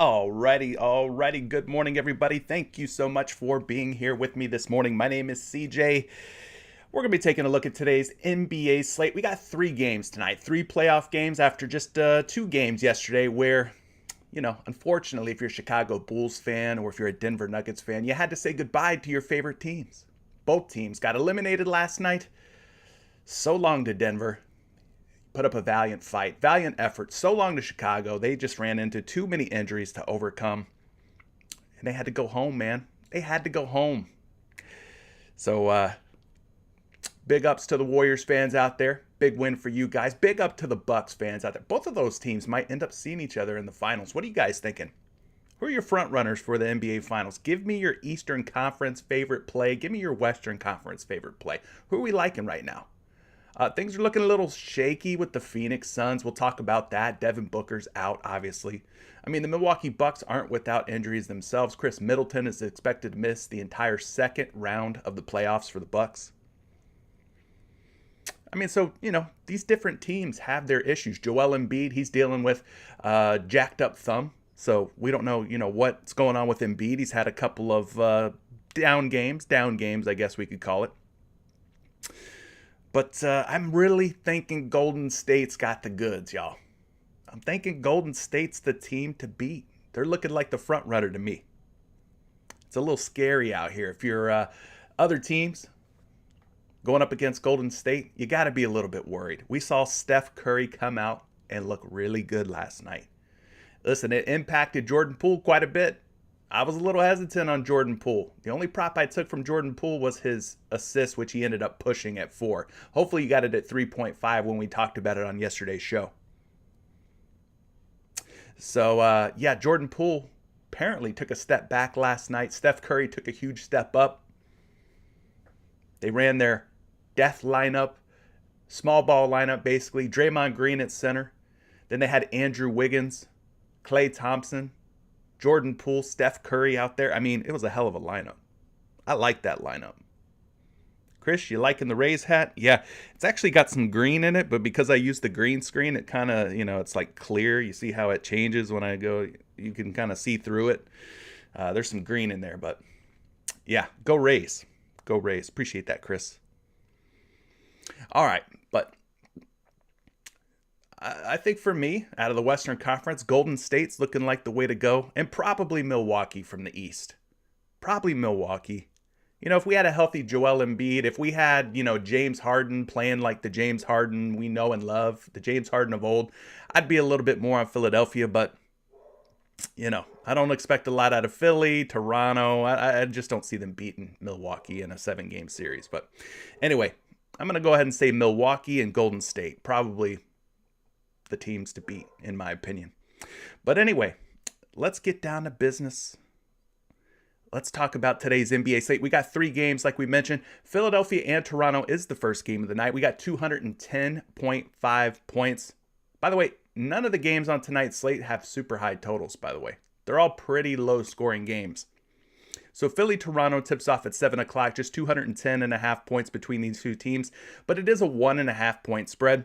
Alrighty. Good morning, everybody. Thank you so much for being here with me this morning. My name is CJ. We're going to be taking a look at today's NBA slate. We got 3 games tonight, 3 playoff games after just 2 games yesterday where, unfortunately, if you're a Chicago Bulls fan or if you're a Denver Nuggets fan, you had to say goodbye to your favorite teams. Both teams got eliminated last night. So long to Denver. Put up a valiant fight, valiant effort. So long to Chicago. They just ran into too many injuries to overcome. And they had to go home, man. They had to go home. So, big ups to the Warriors fans out there. Big win for you guys. Big up to the Bucks fans out there. Both of those teams might end up seeing each other in the finals. What are you guys thinking? Who are your front runners for the NBA Finals? Give me your Eastern Conference favorite play. Give me your Western Conference favorite play. Who are we liking right now? Things are looking a little shaky with the Phoenix Suns. We'll talk about that. Devin Booker's out, obviously. I mean, the Milwaukee Bucks aren't without injuries themselves. Chris Middleton is expected to miss the entire second round of the playoffs for the Bucks. I mean, so, these different teams have their issues. Joel Embiid, he's dealing with jacked up thumb. So we don't know, what's going on with Embiid. He's had a couple of down games, I guess we could call it. But I'm really thinking Golden State's got the goods, y'all. I'm thinking Golden State's the team to beat. They're looking like the front runner to me. It's a little scary out here. If you're other teams going up against Golden State, you got to be a little bit worried. We saw Steph Curry come out and look really good last night. Listen, it impacted Jordan Poole quite a bit. I was a little hesitant on Jordan Poole. The only prop I took from Jordan Poole was his assist, which he ended up pushing at 4. Hopefully you got it at 3.5 when we talked about it on yesterday's show. So, Jordan Poole apparently took a step back last night. Steph Curry took a huge step up. They ran their death lineup, small ball lineup basically. Draymond Green at center. Then they had Andrew Wiggins, Klay Thompson, Jordan Poole, Steph Curry out there. I mean, it was a hell of a lineup. I like that lineup. Chris, you liking the Rays hat? Yeah, it's actually got some green in it, but because I use the green screen, it kind of, it's like clear. You see how it changes when I go, you can kind of see through it. There's some green in there, but yeah, go Rays. Go Rays. Appreciate that, Chris. All right, but I think for me, out of the Western Conference, Golden State's looking like the way to go, and probably Milwaukee from the East. Probably Milwaukee. If we had a healthy Joel Embiid, if we had, James Harden playing like the James Harden we know and love, the James Harden of old, I'd be a little bit more on Philadelphia, but, I don't expect a lot out of Philly, Toronto. I just don't see them beating Milwaukee in a 7-game series. But anyway, I'm going to go ahead and say Milwaukee and Golden State. Probably the teams to beat, in my opinion. But anyway, let's get down to business. Let's talk about today's NBA slate. We got 3 games, like we mentioned. Philadelphia and Toronto is the first game of the night. We got 210.5 points. By the way, none of the games on tonight's slate have super high totals, by the way. They're all pretty low-scoring games. So Philly-Toronto tips off at 7 o'clock, just 210.5 points between these two teams. But it is a 1.5-point spread.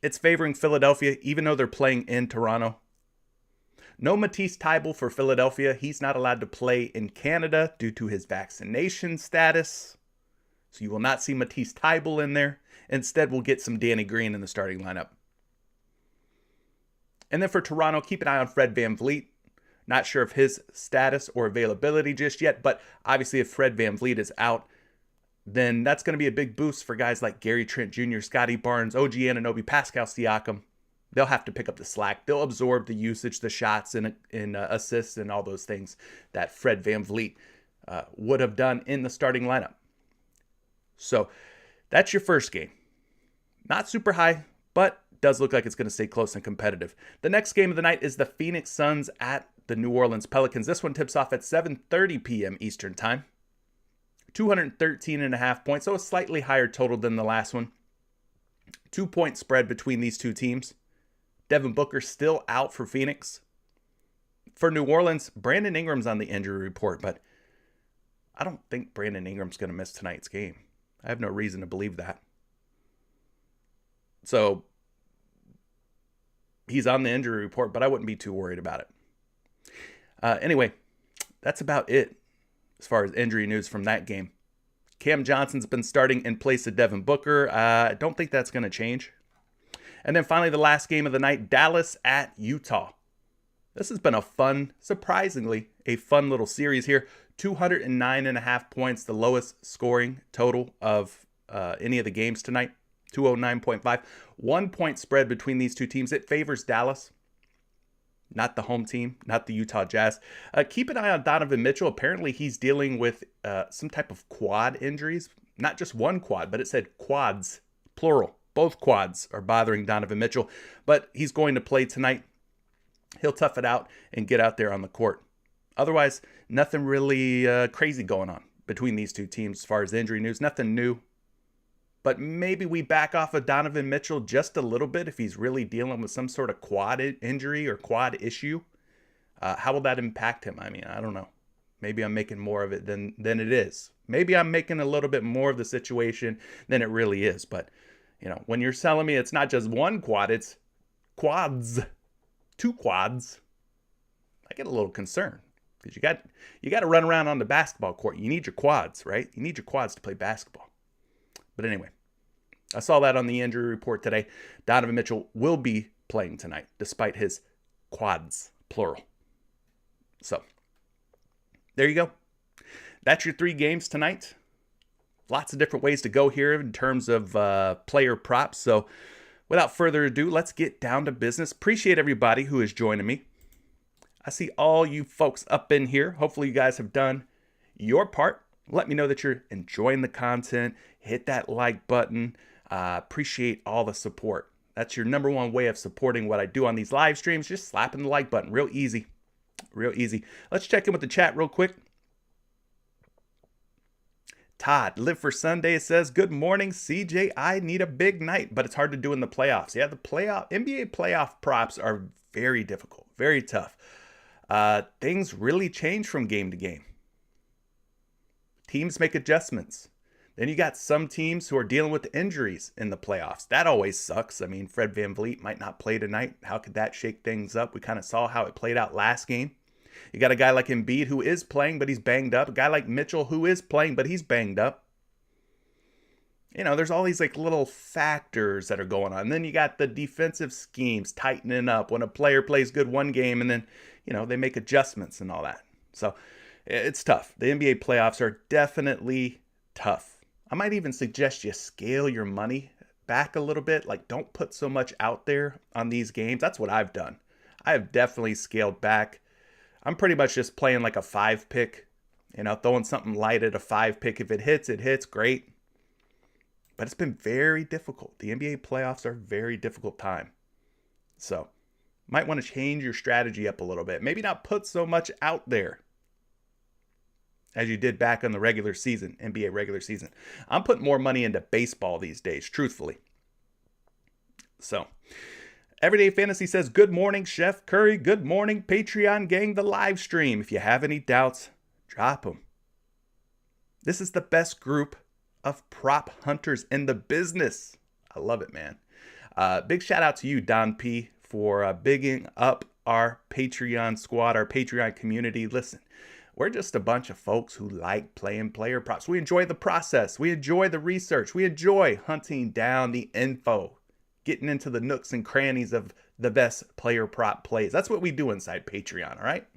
It's favoring Philadelphia, even though they're playing in Toronto. No Matisse Thybulle for Philadelphia. He's not allowed to play in Canada due to his vaccination status. So you will not see Matisse Thybulle in there. Instead, we'll get some Danny Green in the starting lineup. And then for Toronto, keep an eye on Fred VanVleet. Not sure of his status or availability just yet, but obviously if Fred VanVleet is out, then that's going to be a big boost for guys like Gary Trent Jr., Scotty Barnes, OG Anunoby, Pascal Siakam. They'll have to pick up the slack. They'll absorb the usage, the shots, and assists, and all those things that Fred VanVleet would have done in the starting lineup. So that's your first game. Not super high, but does look like it's going to stay close and competitive. The next game of the night is the Phoenix Suns at the New Orleans Pelicans. This one tips off at 7:30 p.m. Eastern Time. 213.5 points, so a slightly higher total than the last one. 2-point spread between these two teams. Devin Booker still out for Phoenix. For New Orleans, Brandon Ingram's on the injury report, but I don't think Brandon Ingram's going to miss tonight's game. I have no reason to believe that. So he's on the injury report, but I wouldn't be too worried about it. Anyway, that's about it as far as injury news from that game. Cam Johnson's been starting in place of Devin Booker. I don't think that's going to change. And then finally, the last game of the night, Dallas at Utah. This has been a fun, surprisingly, a fun little series here. 209.5 points, the lowest scoring total of any of the games tonight. 209.5. 1 point spread between these two teams. It favors Dallas, not the home team, not the Utah Jazz. Keep an eye on Donovan Mitchell. Apparently, he's dealing with some type of quad injuries. Not just one quad, but it said quads, plural. Both quads are bothering Donovan Mitchell, but he's going to play tonight. He'll tough it out and get out there on the court. Otherwise, nothing really crazy going on between these two teams as far as injury news. Nothing new. But maybe we back off of Donovan Mitchell just a little bit if he's really dealing with some sort of quad injury or quad issue. How will that impact him? I mean, I don't know. Maybe I'm making more of it than it is. Maybe I'm making a little bit more of the situation than it really is. But, when you're telling me it's not just one quad, it's quads. 2 quads, I get a little concerned because you got to run around on the basketball court. You need your quads, right? You need your quads to play basketball. But anyway, I saw that on the injury report today. Donovan Mitchell will be playing tonight, despite his quads, plural. So, there you go. That's your 3 games tonight. Lots of different ways to go here in terms of player props. So, without further ado, let's get down to business. Appreciate everybody who is joining me. I see all you folks up in here. Hopefully you guys have done your part. Let me know that you're enjoying the content. Hit that like button. Appreciate all the support. That's your number one way of supporting what I do on these live streams. Just slapping the like button. Real easy. Real easy. Let's check in with the chat real quick. Todd, Live for Sunday, says, good morning, CJ. I need a big night, but it's hard to do in the playoffs. Yeah, the NBA playoff props are very difficult, very tough. Things really change from game to game. Teams make adjustments. Then you got some teams who are dealing with injuries in the playoffs. That always sucks. I mean, Fred VanVleet might not play tonight. How could that shake things up? We kind of saw how it played out last game. You got a guy like Embiid who is playing, but he's banged up. A guy like Mitchell who is playing, but he's banged up. There's all these little factors that are going on. And then you got the defensive schemes tightening up when a player plays good one game and then, they make adjustments and all that. So it's tough. The NBA playoffs are definitely tough. I might even suggest you scale your money back a little bit. Don't put so much out there on these games. That's what I've done. I have definitely scaled back. I'm pretty much just playing like a 5 pick, throwing something light at a 5 pick. If it hits, great. But it's been very difficult. The NBA playoffs are a very difficult time. So, might want to change your strategy up a little bit. Maybe not put so much out there as you did back in the regular season, NBA regular season. I'm putting more money into baseball these days, truthfully. So, Everyday Fantasy says, good morning, Chef Curry. Good morning, Patreon gang, the live stream. If you have any doubts, drop them. This is the best group of prop hunters in the business. I love it, man. Big shout out to you, Don P, for bigging up our Patreon squad, our Patreon community. Listen, we're just a bunch of folks who like playing player props. We enjoy the process. We enjoy the research. We enjoy hunting down the info, getting into the nooks and crannies of the best player prop plays. That's what we do inside Patreon, all right?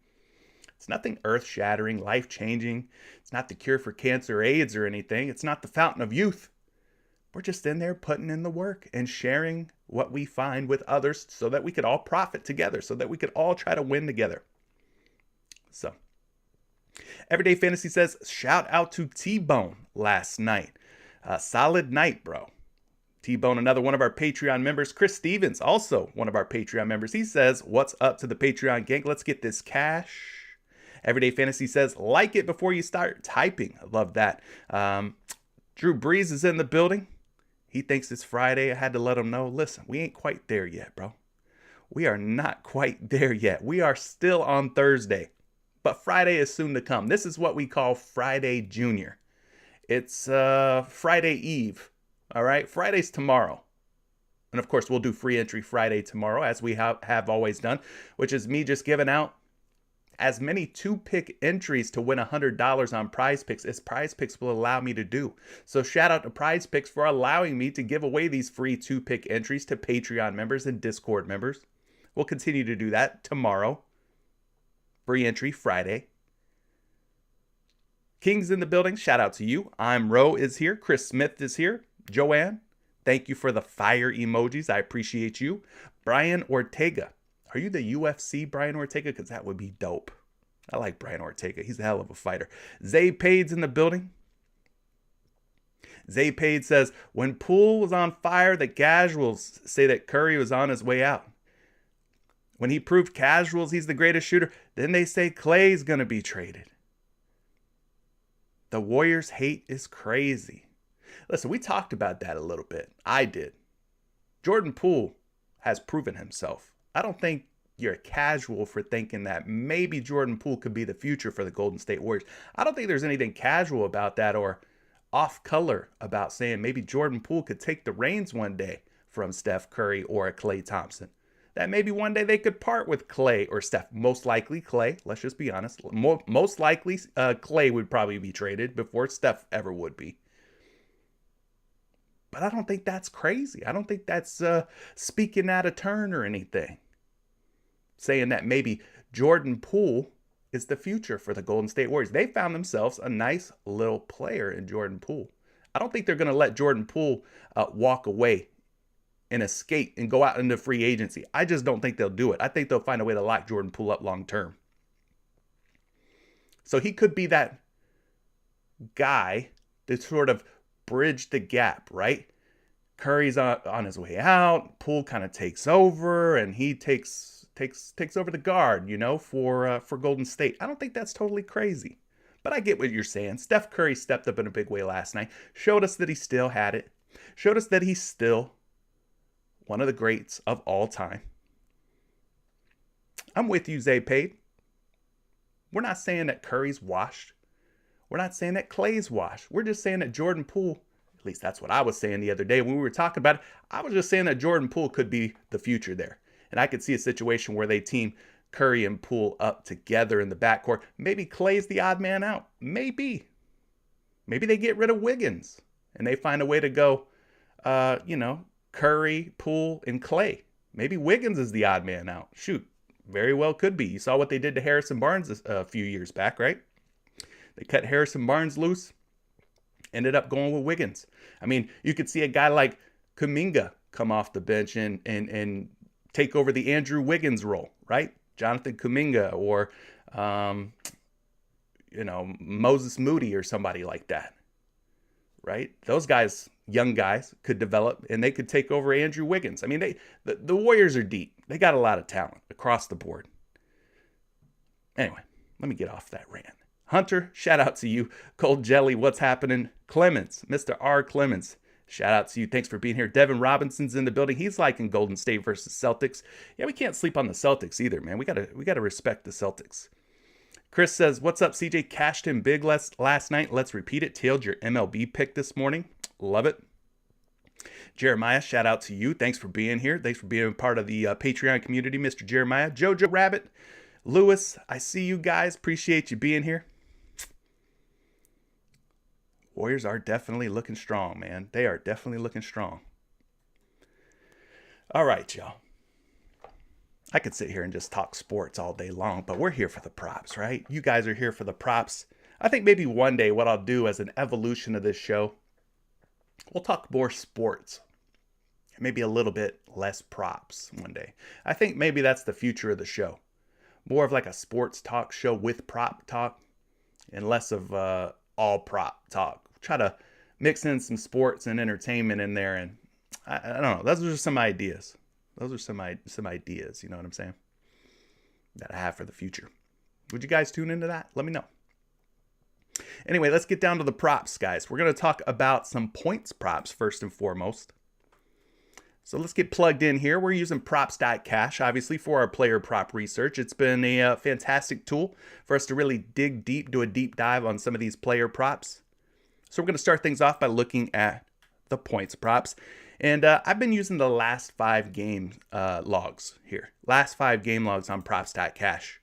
It's nothing earth-shattering, life-changing. It's not the cure for cancer, AIDS, or anything. It's not the fountain of youth. We're just in there putting in the work and sharing what we find with others so that we could all profit together, so that we could all try to win together. So, Everyday Fantasy says, shout out to T-Bone last night. Solid night, bro. T-Bone, another one of our Patreon members. Chris Stevens, also one of our Patreon members. He says, what's up to the Patreon gang? Let's get this cash. Everyday Fantasy says, like it before you start typing. I love that. Drew Brees is in the building. He thinks it's Friday. I had to let him know. Listen, we ain't quite there yet, bro. We are not quite there yet. We are still on Thursday. But Friday is soon to come. This is what we call Friday Junior. It's Friday Eve. All right, Friday's tomorrow. And of course, we'll do free entry Friday tomorrow, as we have always done, which is me just giving out as many 2-pick entries to win $100 on PrizePicks as PrizePicks will allow me to do. So shout out to PrizePicks for allowing me to give away these free 2-pick entries to Patreon members and Discord members. We'll continue to do that tomorrow. Free entry Friday. King's in the building. Shout out to you. I'm Ro is here. Chris Smith is here. Joanne, thank you for the fire emojis. I appreciate you. Brian Ortega. Are you the UFC Brian Ortega? Because that would be dope. I like Brian Ortega. He's a hell of a fighter. Zay Pade's in the building. Zay Pade says, when Poole was on fire, the casuals say that Curry was on his way out. When he proved casuals he's the greatest shooter, then they say Clay's going to be traded. The Warriors' hate is crazy. Listen, we talked about that a little bit. I did. Jordan Poole has proven himself. I don't think you're casual for thinking that maybe Jordan Poole could be the future for the Golden State Warriors. I don't think there's anything casual about that or off color about saying maybe Jordan Poole could take the reins one day from Steph Curry or Klay Thompson. That maybe one day they could part with Klay or Steph. Most likely Klay. Let's just be honest. Most likely Klay would probably be traded before Steph ever would be. But I don't think that's crazy. I don't think that's speaking out of turn or anything. Saying that maybe Jordan Poole is the future for the Golden State Warriors. They found themselves a nice little player in Jordan Poole. I don't think they're going to let Jordan Poole walk away and escape and go out into free agency. I just don't think they'll do it. I think they'll find a way to lock Jordan Poole up long term. So he could be that guy that sort of bridge the gap, right? Curry's on his way out. Poole kind of takes over, and he takes over the guard, for Golden State. I don't think that's totally crazy, but I get what you're saying. Steph Curry stepped up in a big way last night. Showed us that he still had it. Showed us that he's still one of the greats of all time. I'm with you, Zay Pade. We're not saying that Curry's washed. We're not saying that Clay's washed. We're just saying that Jordan Poole, at least that's what I was saying the other day when we were talking about it. I was just saying that Jordan Poole could be the future there. And I could see a situation where they team Curry and Poole up together in the backcourt. Maybe Clay's the odd man out. Maybe. Maybe they get rid of Wiggins and they find a way to go, Curry, Poole, and Clay. Maybe Wiggins is the odd man out. Shoot, very well could be. You saw what they did to Harrison Barnes a few years back, right? They cut Harrison Barnes loose, ended up going with Wiggins. I mean, you could see a guy like Kuminga come off the bench and take over the Andrew Wiggins role, right? Jonathan Kuminga or, Moses Moody or somebody like that, right? Those guys, young guys, could develop and they could take over Andrew Wiggins. I mean, the Warriors are deep. They got a lot of talent across the board. Anyway, let me get off that rant. Hunter, shout out to you. Cold Jelly, what's happening? Clemens, Mr. R. Clemens, shout out to you. Thanks for being here. Devin Robinson's in the building. He's liking Golden State versus Celtics. Yeah, we can't sleep on the Celtics either, man. We gotta respect the Celtics. Chris says, what's up, CJ? Cashed in big last night. Let's repeat it. Tailed your MLB pick this morning. Love it. Jeremiah, shout out to you. Thanks for being here. Thanks for being part of the Patreon community, Mr. Jeremiah. Jojo Rabbit, Lewis, I see you guys. Appreciate you being here. Warriors are definitely looking strong, man. They are definitely looking strong. All right, y'all. I could sit here and just talk sports all day long, but we're here for the props, right? You guys are here for the props. I think maybe one day what I'll do as an evolution of this show, we'll talk more sports. Maybe a little bit less props one day. I think maybe that's the future of the show. More of like a sports talk show with prop talk and less of all prop talk. Try to mix in some sports and entertainment in there. And I don't know. Those are just some ideas. Those are some ideas, you know what I'm saying, that I have for the future. Would you guys tune into that? Let me know. Anyway, let's get down to the props, guys. We're going to talk about some points props first and foremost. So let's get plugged in here. We're using props.cash, obviously, for our player prop research. It's been a fantastic tool for us to really dig deep, do a deep dive on some of these player props. So we're going to start things off by looking at the points props. And I've been using the last 5 game logs here. Last 5 game logs on props.cash.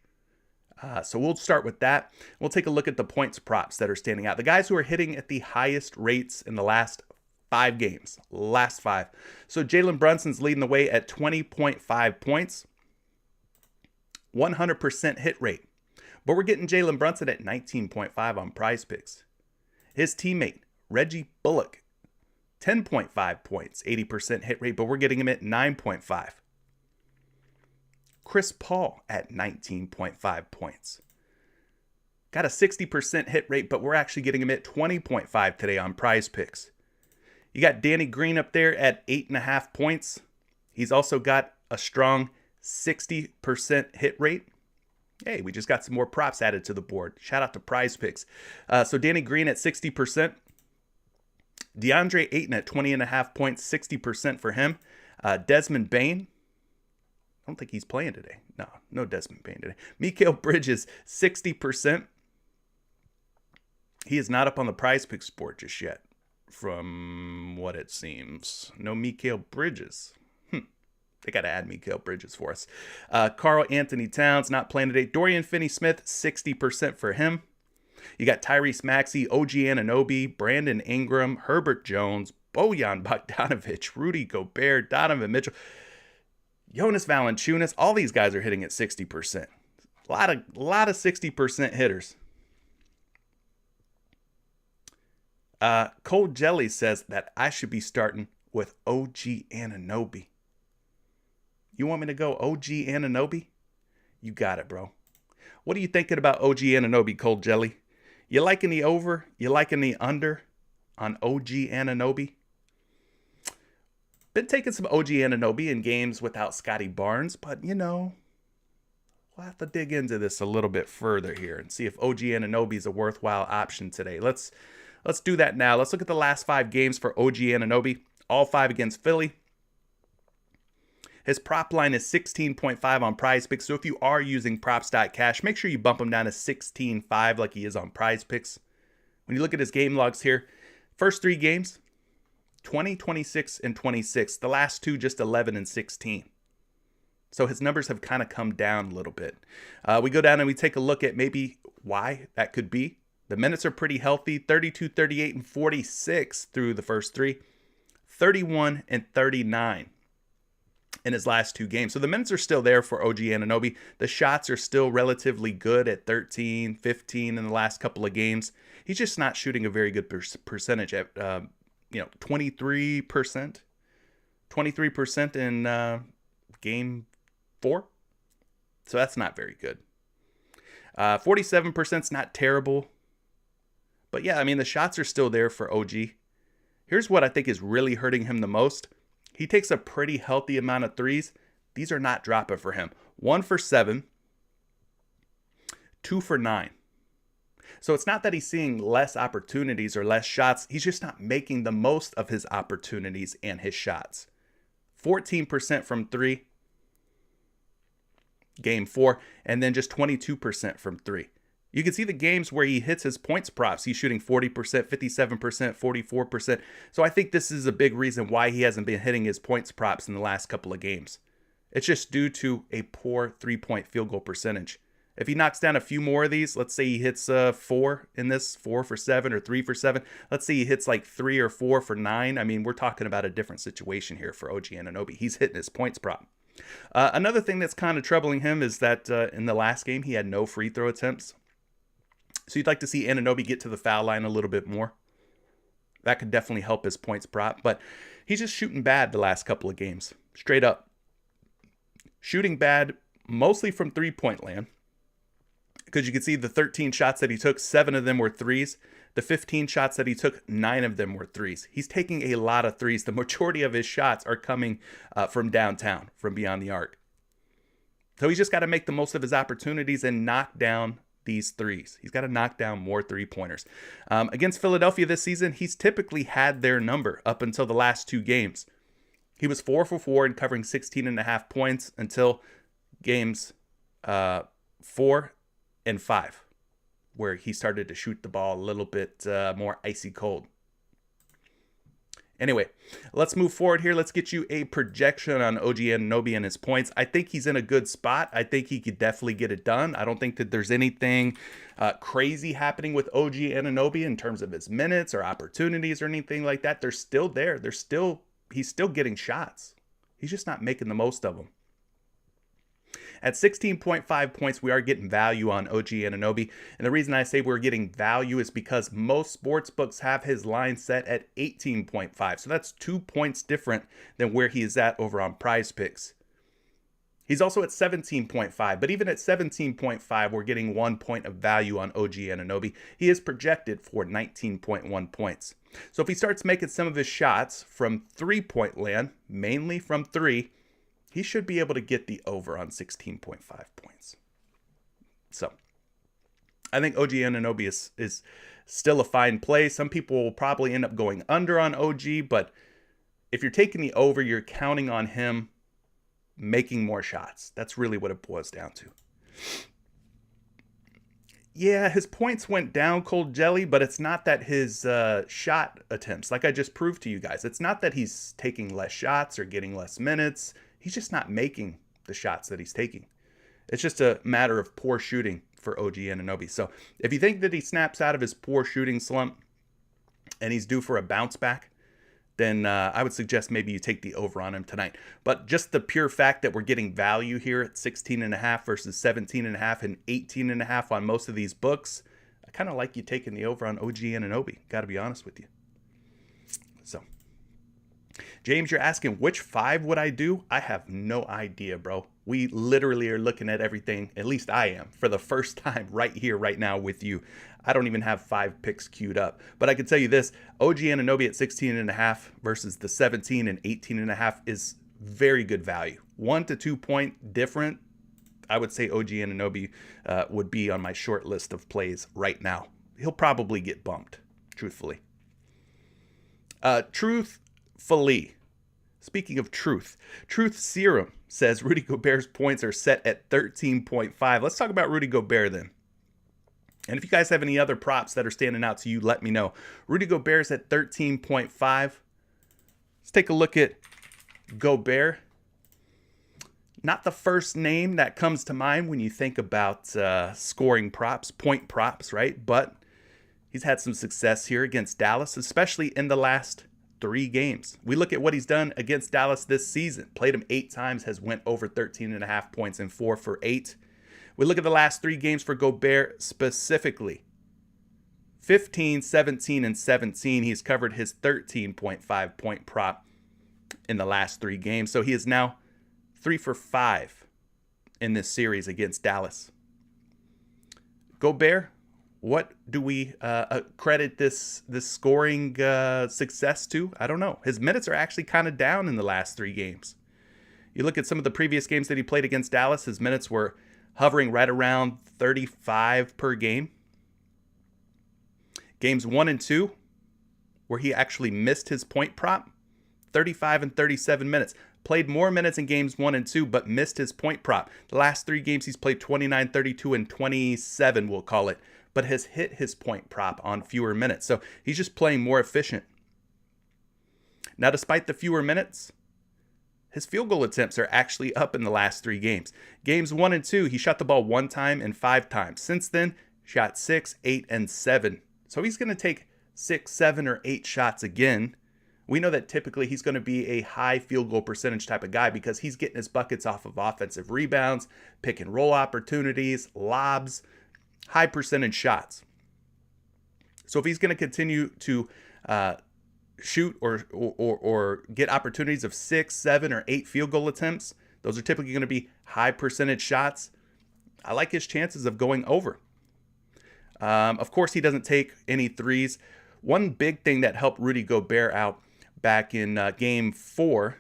So we'll start with that. We'll take a look at the points props that are standing out. The guys who are hitting at the highest rates in the last 5 games. Last 5. So Jalen Brunson's leading the way at 20.5 points. 100% hit rate. But we're getting Jalen Brunson at 19.5 on PrizePicks. His teammate, Reggie Bullock, 10.5 points, 80% hit rate, but we're getting him at 9.5. Chris Paul at 19.5 points. Got a 60% hit rate, but we're actually getting him at 20.5 today on PrizePicks. You got Danny Green up there at 8.5 points. He's also got a strong 60% hit rate. Hey, we just got some more props added to the board. Shout out to PrizePicks. So Danny Green at 60%. DeAndre Ayton at 20.5 points, 60% for him. Desmond Bane. I don't think he's playing today. No Desmond Bane today. Mikal Bridges, 60%. He is not up on the PrizePicks board just yet, from what it seems. No Mikal Bridges. They got to add Mikal Bridges for us. Karl Anthony Towns, not playing today. Dorian Finney-Smith, 60% for him. You got Tyrese Maxey, OG Anunoby, Brandon Ingram, Herbert Jones, Bojan Bogdanovic, Rudy Gobert, Donovan Mitchell, Jonas Valanciunas. All these guys are hitting at 60%. A lot of 60% hitters. Cold Jelly says that I should be starting with OG Anunoby. You want me to go OG Anunoby? You got it, bro. What are you thinking about OG Anunoby, Cold Jelly? You liking the over? You liking the under on OG Anunoby? Been taking some OG Anunoby in games without Scotty Barnes, but we'll have to dig into this a little bit further here and see if OG Anunoby is a worthwhile option today. Let's do that now. Let's look at the last 5 games for OG Anunoby. All 5 against Philly. His prop line is 16.5 on PrizePicks. So if you are using props.cash, make sure you bump him down to 16.5 like he is on PrizePicks. When you look at his game logs here, first 3 games, 20, 26, and 26. The last 2, just 11 and 16. So his numbers have kind of come down a little bit. We go down and we take a look at maybe why that could be. The minutes are pretty healthy, 32, 38, and 46 through the first 3. 31 and 39 in his last 2 games. So the minutes are still there for OG Anunoby. The shots are still relatively good at 13, 15 in the last couple of games. He's just not shooting a very good percentage at 23%. 23% in game 4. So that's not very good. 47% is not terrible. But yeah, I mean, the shots are still there for OG. Here's what I think is really hurting him the most. He takes a pretty healthy amount of threes. These are not dropping for him. 1 for 7. 2 for 9. So it's not that he's seeing less opportunities or less shots. He's just not making the most of his opportunities and his shots. 14% from 3. Game 4. And then just 22% from 3. You can see the games where he hits his points props. He's shooting 40%, 57%, 44%. So I think this is a big reason why he hasn't been hitting his points props in the last couple of games. It's just due to a poor 3-point field goal percentage. If he knocks down a few more of these, let's say he hits 4 in this, 4 for 7 or 3 for 7. Let's say he hits like 3 or 4 for 9. I mean, we're talking about a different situation here for OG Anunoby. He's hitting his points prop. Another thing that's kind of troubling him is that in the last game, he had no free throw attempts. So you'd like to see Anunoby get to the foul line a little bit more. That could definitely help his points prop. But he's just shooting bad the last couple of games. Straight up. Shooting bad, mostly from three-point land. Because you can see the 13 shots that he took, 7 of them were threes. The 15 shots that he took, 9 of them were threes. He's taking a lot of threes. The majority of his shots are coming from downtown, from beyond the arc. So he's just got to make the most of his opportunities and knock down these threes. He's got to knock down more 3-pointers. Against Philadelphia this season, he's typically had their number up until the last 2 games. He was 4 for 4 and covering 16.5 points until games 4 and 5, where he started to shoot the ball a little bit more icy cold. Anyway, let's move forward here. Let's get you a projection on OG Anunoby and his points. I think he's in a good spot. I think he could definitely get it done. I don't think that there's anything crazy happening with OG Anunoby in terms of his minutes or opportunities or anything like that. They're still there. He's still getting shots. He's just not making the most of them. At 16.5 points, we are getting value on OG Anunoby. And the reason I say we're getting value is because most sports books have his line set at 18.5. So that's 2 points different than where he is at over on PrizePicks. He's also at 17.5, but even at 17.5, we're getting 1 point of value on OG Anunoby. He is projected for 19.1 points. So if he starts making some of his shots from 3-point land, mainly from 3, he should be able to get the over on 16.5 points. So I think OG Anunoby is still a fine play. Some people will probably end up going under on OG, but if you're taking the over, you're counting on him making more shots. That's really what it boils down to. Yeah, his points went down, Cold Jelly, but it's not that his shot attempts, like I just proved to you guys, it's not that he's taking less shots or getting less minutes. He's just not making the shots that he's taking. It's just a matter of poor shooting for OG Anunoby. So if you think that he snaps out of his poor shooting slump and he's due for a bounce back, then I would suggest maybe you take the over on him tonight. But just the pure fact that we're getting value here at 16.5 versus 17.5 and 18.5 on most of these books, I kind of like you taking the over on OG Anunoby. Got to be honest with you. So, James, you're asking which 5 would I do? I have no idea, bro. We literally are looking at everything, at least I am, for the first time right here, right now with you. I don't even have 5 picks queued up. But I can tell you this, OG Anunoby at 16.5 versus the 17 and 18.5 is very good value. 1 to 2 point different. I would say OG Anunoby would be on my short list of plays right now. He'll probably get bumped, truthfully. Truthfully. Speaking of truth Serum says Rudy Gobert's points are set at 13.5. Let's talk about Rudy Gobert then. And if you guys have any other props that are standing out to you, let me know. Rudy Gobert's at 13.5. Let's take a look at Gobert. Not the first name that comes to mind when you think about scoring props, point props, right? But he's had some success here against Dallas, especially in the last 3 games. We look at what he's done against Dallas this season. Played him 8 times, has went over 13.5 points and 4 for 8. We look at the last 3 games for Gobert specifically. 15, 17, and 17. He's covered his 13.5 point prop in the last 3 games. So he is now 3 for 5 in this series against Dallas. Gobert, what do we credit this scoring success to? I don't know. His minutes are actually kind of down in the last 3 games. You look at some of the previous games that he played against Dallas, his minutes were hovering right around 35 per game. Games 1 and 2, where he actually missed his point prop, 35 and 37 minutes. Played more minutes in games 1 and 2, but missed his point prop. The last 3 games he's played 29, 32, and 27, we'll call it, but has hit his point prop on fewer minutes. So he's just playing more efficient. Now, despite the fewer minutes, his field goal attempts are actually up in the last 3 games. Games 1 and 2, he shot the ball 1 time and 5 times. Since then, shot 6, 8, and 7. So he's going to take 6, 7, or 8 shots again. We know that typically he's going to be a high field goal percentage type of guy because he's getting his buckets off of offensive rebounds, pick and roll opportunities, lobs, high percentage shots. So if he's going to continue to shoot or get opportunities of 6, 7, or 8 field goal attempts, those are typically going to be high percentage shots. I like his chances of going over. Of course, he doesn't take any threes. One big thing that helped Rudy Gobert out back in game 4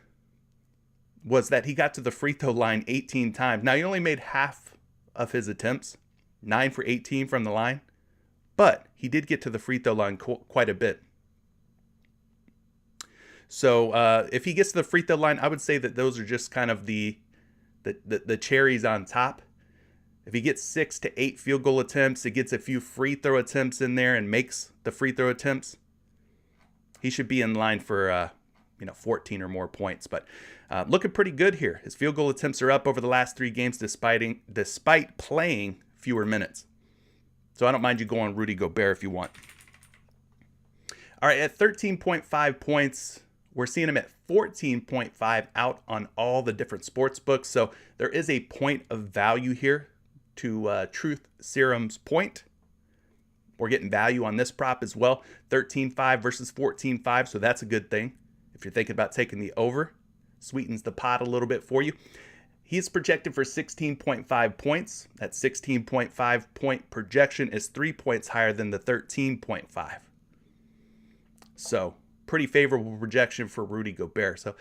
was that he got to the free throw line 18 times. Now, he only made half of his attempts, 9 for 18 from the line, but he did get to the free throw line quite a bit. So if he gets to the free throw line, I would say that those are just kind of the cherries on top. If he gets 6 to 8 field goal attempts, he gets a few free throw attempts in there and makes the free throw attempts, he should be in line for 14 or more points. But looking pretty good here. His field goal attempts are up over the last 3 games despite playing fewer minutes. So I don't mind you going Rudy Gobert if you want. All right, at 13.5 points, we're seeing him at 14.5 out on all the different sports books. So there is a point of value here to Truth Serum's point. We're getting value on this prop as well. 13.5 versus 14.5, so that's a good thing. If you're thinking about taking the over, sweetens the pot a little bit for you. He's projected for 16.5 points. That 16.5 point projection is 3 points higher than the 13.5. So pretty favorable projection for Rudy Gobert. So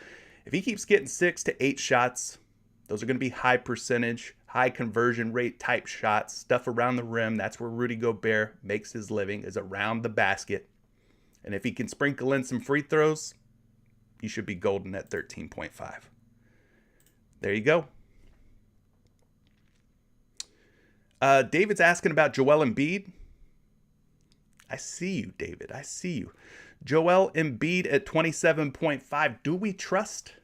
if he keeps getting 6 to 8 shots, those are going to be high percentage, high conversion rate type shots, stuff around the rim. That's where Rudy Gobert makes his living, is around the basket. And if he can sprinkle in some free throws, you should be golden at 13.5. There you go. David's asking about Joel Embiid. I see you, David. I see you. Joel Embiid at 27.5. Do we trust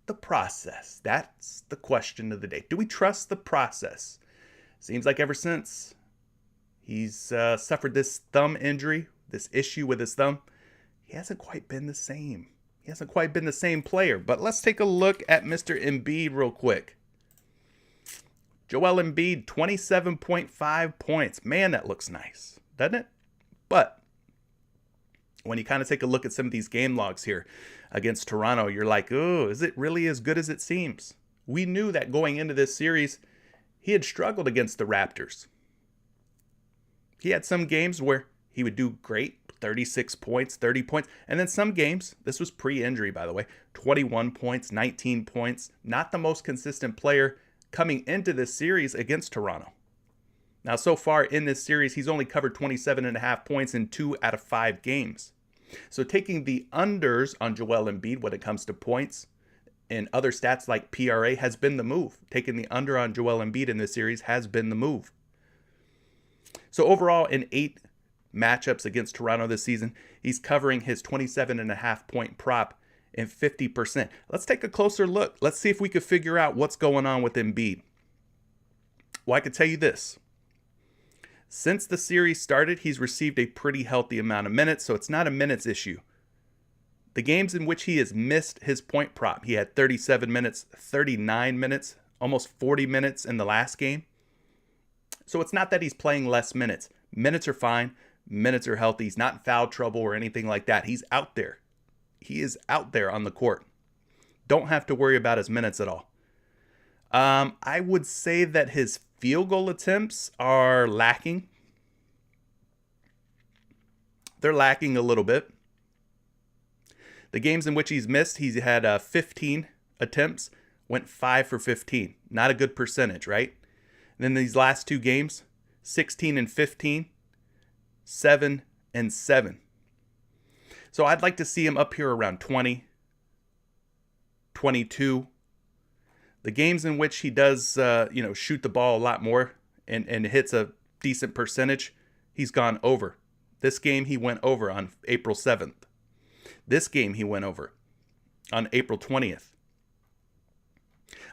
the process? That's the question of the day. Do we trust the process? Seems like ever since he's suffered this thumb injury, this issue with his thumb, he hasn't quite been the same. He hasn't quite been the same player. But let's take a look at Mr. Embiid real quick. Joel Embiid, 27.5 points. Man, that looks nice, doesn't it? But when you kind of take a look at some of these game logs here against Toronto, you're like, oh, is it really as good as it seems? We knew that going into this series, he had struggled against the Raptors. He had some games where he would do great, 36 points, 30 points. And then some games, this was pre-injury, by the way, 21 points, 19 points. Not the most consistent player coming into this series against Toronto. Now, so far in this series, he's only covered 27.5 points in 2 out of 5 games. So taking the unders on Joel Embiid when it comes to points and other stats like PRA has been the move. Taking the under on Joel Embiid in this series has been the move. So overall, in 8 matchups against Toronto this season, he's covering his 27.5 point prop in 50%. Let's take a closer look. Let's see if we could figure out what's going on with Embiid. Well, I can tell you this. Since the series started, he's received a pretty healthy amount of minutes, so it's not a minutes issue. The games in which he has missed his point prop, he had 37 minutes, 39 minutes, almost 40 minutes in the last game. So it's not that he's playing less minutes. Minutes are fine. Minutes are healthy. He's not in foul trouble or anything like that. He's out there. He is out there on the court. Don't have to worry about his minutes at all. I would say that his field goal attempts are lacking. They're lacking a little bit. The games in which he's missed, he's had 15 attempts, went 5 for 15. Not a good percentage, right? And then these last 2 games, 16 and 15, 7 and 7. So I'd like to see him up here around 20, 22. The games in which he does, shoot the ball a lot more and hits a decent percentage, he's gone over. This game he went over on April 7th. This game he went over on April 20th.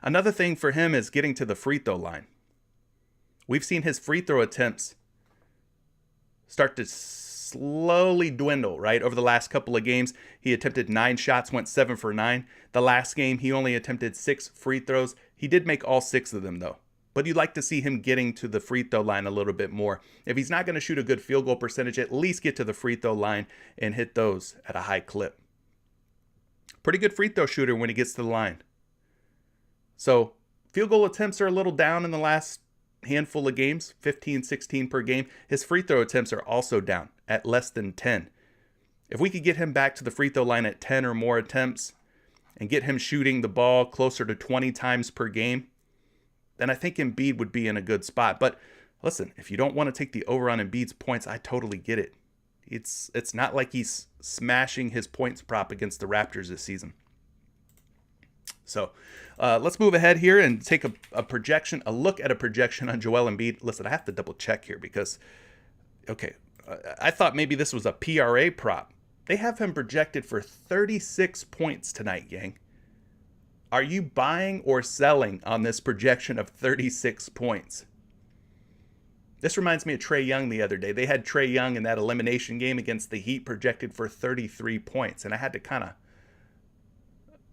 Another thing for him is getting to the free throw line. We've seen his free throw attempts start to slowly dwindle, right? Over the last couple of games, he attempted 9 shots, went 7 for 9. The last game, he only attempted 6 free throws. He did make all 6 of them, though. But you'd like to see him getting to the free throw line a little bit more. If he's not going to shoot a good field goal percentage, at least get to the free throw line and hit those at a high clip. Pretty good free throw shooter when he gets to the line. So field goal attempts are a little down in the last handful of games, 15, 16 per game. His free throw attempts are also down at less than 10. If we could get him back to the free throw line at 10 or more attempts and get him shooting the ball closer to 20 times per game, then I think Embiid would be in a good spot. But listen, if you don't want to take the over on Embiid's points, I totally get it. It's not like he's smashing his points prop against the Raptors this season. So let's move ahead here and take a look at a projection on Joel Embiid. Listen, I have to double check here because, okay, I thought maybe this was a PRA prop. They have him projected for 36 points tonight, gang. Are you buying or selling on this projection of 36 points? This reminds me of Trae Young the other day. They had Trae Young in that elimination game against the Heat projected for 33 points. And I had to kind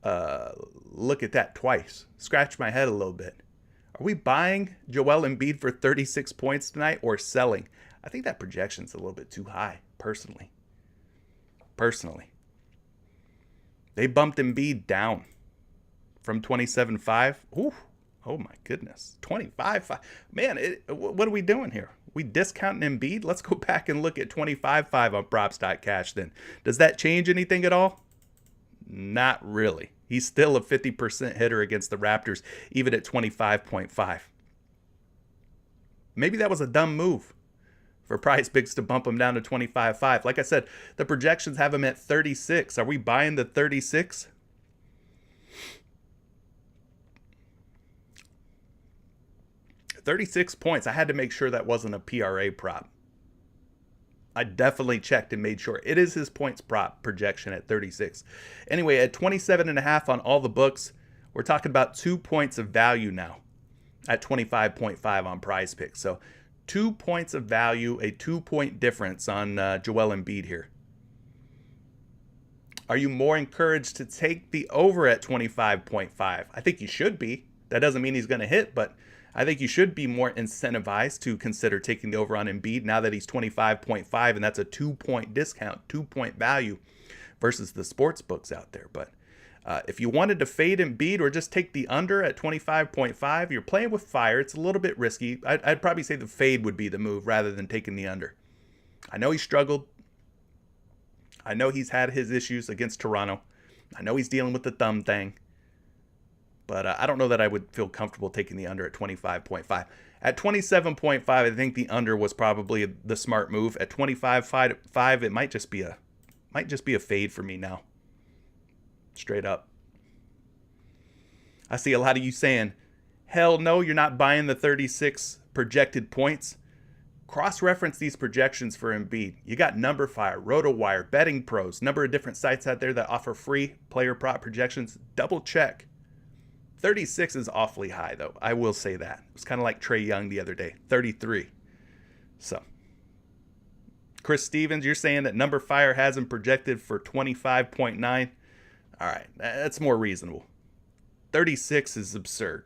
of look at that twice, scratch my head a little bit. Are we buying Joel Embiid for 36 points tonight or selling? I think that projection's a little bit too high, personally. They bumped Embiid down from 27.5. Ooh. Oh my goodness, 25.5. Man, what are we doing here? We discounting Embiid? Let's go back and look at 25.5 on props.cash then. Does that change anything at all? Not really. He's still a 50% hitter against the Raptors, even at 25.5. Maybe that was a dumb move for PrizePicks to bump him down to 25.5. Like I said, the projections have him at 36. Are we buying the 36? $36 points. I had to make sure that wasn't a PRA prop. I definitely checked and made sure. It is his points prop projection at 36. Anyway, at 27.5 on all the books, we're talking about 2 points of value now at 25.5 on PrizePicks. So 2 points of value, a 2-point difference on Joel Embiid here. Are you more encouraged to take the over at 25.5? I think you should be. That doesn't mean he's going to hit, but I think you should be more incentivized to consider taking the over on Embiid now that he's 25.5, and that's a 2-point discount, 2-point value versus the sports books out there. But if you wanted to fade Embiid or just take the under at 25.5, you're playing with fire. It's a little bit risky. I'd probably say the fade would be the move rather than taking the under. I know he struggled. I know he's had his issues against Toronto. I know he's dealing with the thumb thing. But I don't know that I would feel comfortable taking the under at 25.5. At 27.5, I think the under was probably the smart move. At 25.5, it might just be a fade for me now. Straight up. I see a lot of you saying, hell no, you're not buying the 36 projected points. Cross-reference these projections for Embiid. You got NumberFire, RotoWire, Betting Pros, number of different sites out there that offer free player prop projections. Double check. 36 is awfully high, though. I will say that. It was kind of like Trae Young the other day, 33. So, Chris Stevens, you're saying that NumberFire has him projected for 25.9. All right, that's more reasonable. 36 is absurd.